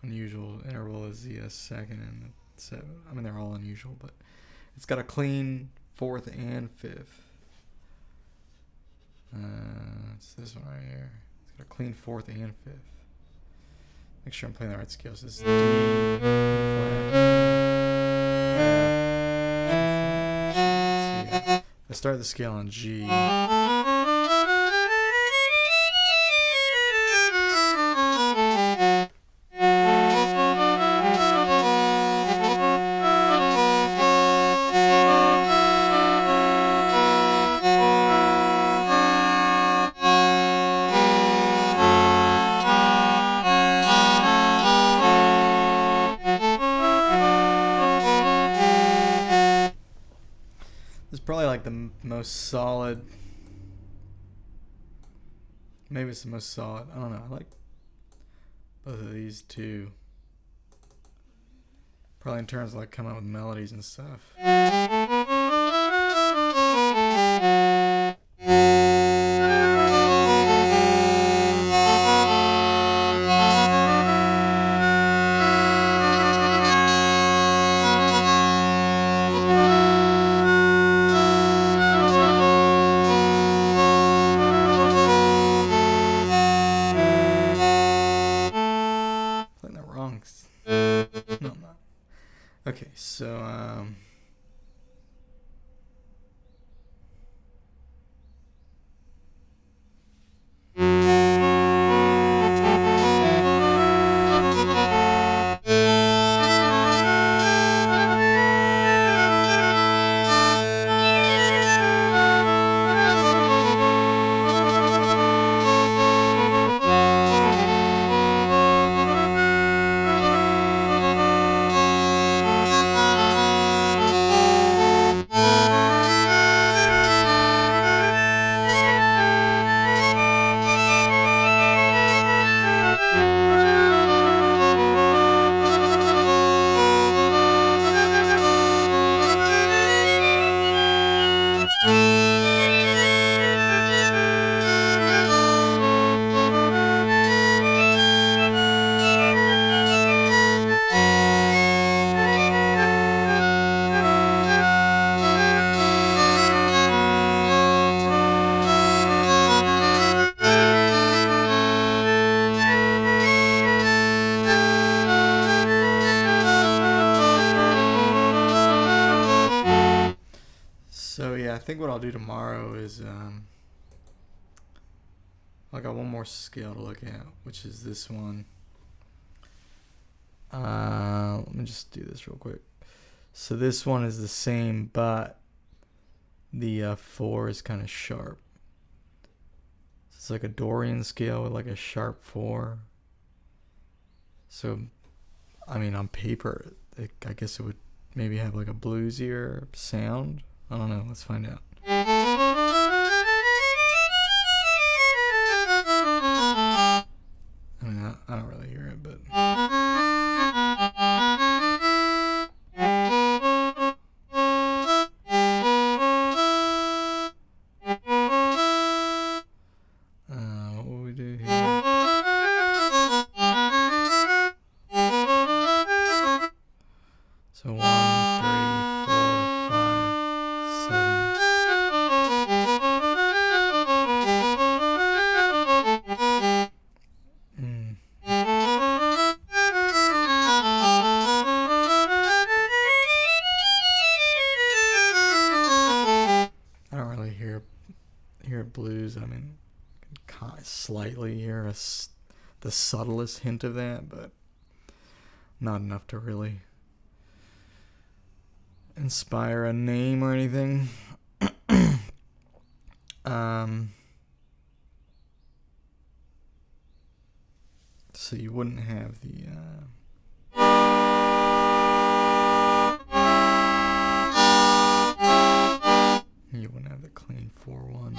unusual interval is the second and the 7. I mean, they're all unusual, but it's got a clean 4th and 5th. It's this one right here. It's got a clean 4th and 5th. Make sure I'm playing the right scales. This is D, E flat. So yeah, I start the scale on G. Probably like the most solid. Maybe it's the most solid. I don't know. I like both of these too. Probably in terms of like coming up with melodies and stuff. No, I'm not. Okay, so I think what I'll do tomorrow is I got one more scale to look at, which is this one. Let me just do this real quick. So this one is the same, but the 4 is kind of sharp. It's like a Dorian scale with like a sharp 4. So, I mean, on paper, I guess it would maybe have like a bluesier sound. I don't know. Let's find out. I mean, I don't really hear it, but... what will we do here? So 1, 3, 4, 5, 7. I don't really hear blues. I mean, slightly hear the subtlest hint of that, but not enough to really inspire a name or anything. So you wouldn't have the wouldn't have the clean 4-1.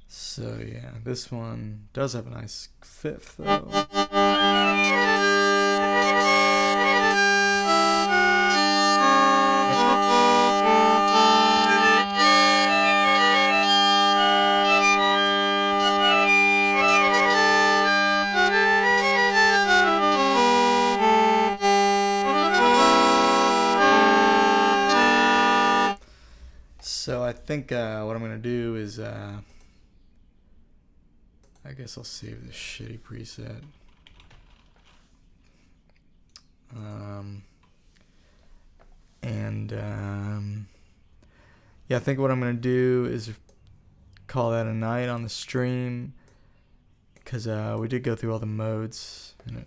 So yeah, this one does have a nice fifth though. So I think what I'm gonna do is I guess I'll save this shitty preset. Yeah, I think what I'm gonna do is call that a night on the stream, because we did go through all the modes, and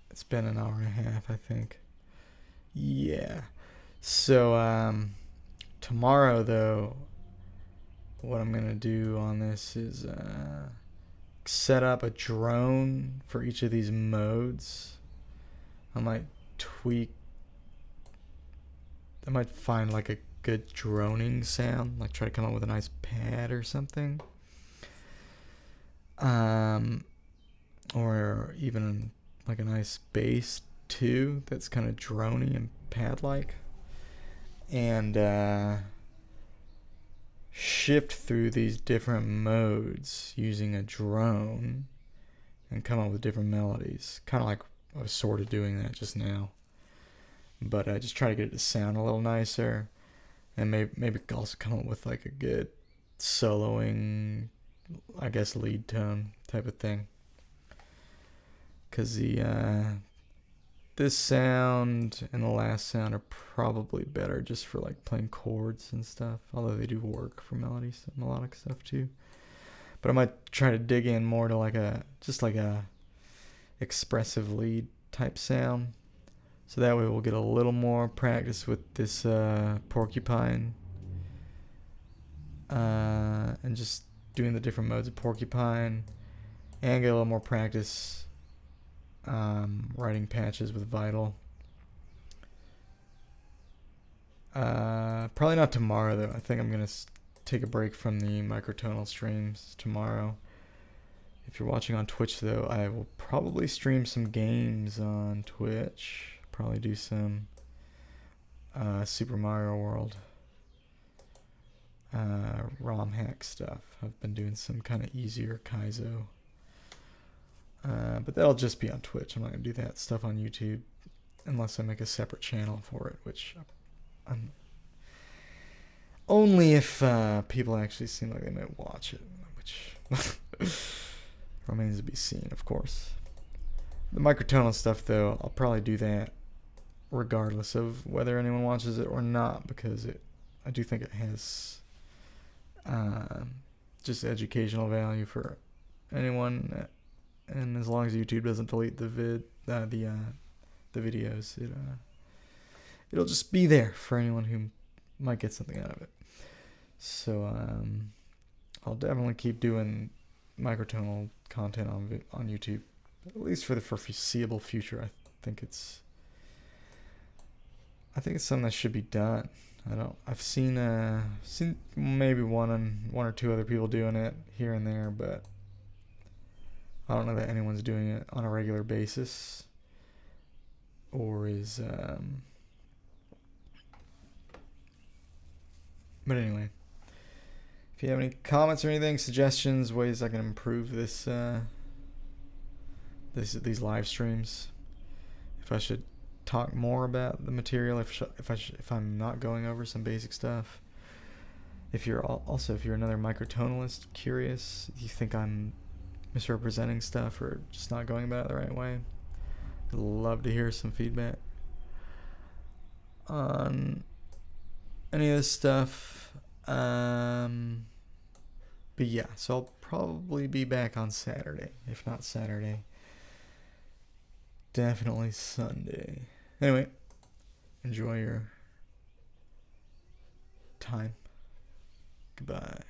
it's been an hour and a half, I think. Yeah. So tomorrow though, what I'm gonna do on this is set up a drone for each of these modes. I might find like a good droning sound, like try to come up with a nice pad or something, or even like a nice bass too that's kind of drony and pad like, and shift through these different modes using a drone and come up with different melodies, kind of like I was sort of doing that just now, but I just try to get it to sound a little nicer, and maybe also come up with like a good soloing, I guess, lead tone type of thing, because this sound and the last sound are probably better just for like playing chords and stuff, although they do work for melodies and melodic stuff too. But I might try to dig in more to like a expressive lead type sound, so that way we'll get a little more practice with this Porcupine, and just doing the different modes of Porcupine, and get a little more practice writing patches with Vital. Probably not tomorrow though. I think I'm gonna take a break from the Microtonal streams tomorrow. If you're watching on Twitch though, I will probably stream some games on Twitch. Probably do some Super Mario World ROM hack stuff. I've been doing some kind of easier Kaizo. But that'll just be on Twitch. I'm not going to do that stuff on YouTube unless I make a separate channel for it, which I'm only if people actually seem like they might watch it, which remains to be seen, of course. The Microtonal stuff, though, I'll probably do that regardless of whether anyone watches it or not, because I do think it has just educational value for anyone. And as long as YouTube doesn't delete the videos, it'll just be there for anyone who might get something out of it. So I'll definitely keep doing Microtonal content on YouTube, at least for the foreseeable future. I think it's something that should be done. I've seen maybe one or two other people doing it here and there, but I don't know that anyone's doing it on a regular basis, or is but anyway, if you have any comments or anything, suggestions, ways I can improve these live streams, if I should talk more about the material, if I'm not going over some basic stuff, if you're another microtonalist, curious, you think I'm misrepresenting stuff or just not going about it the right way, I'd love to hear some feedback on any of this stuff. But yeah, so I'll probably be back on Saturday, if not Saturday. Definitely Sunday. Anyway, enjoy your time. Goodbye.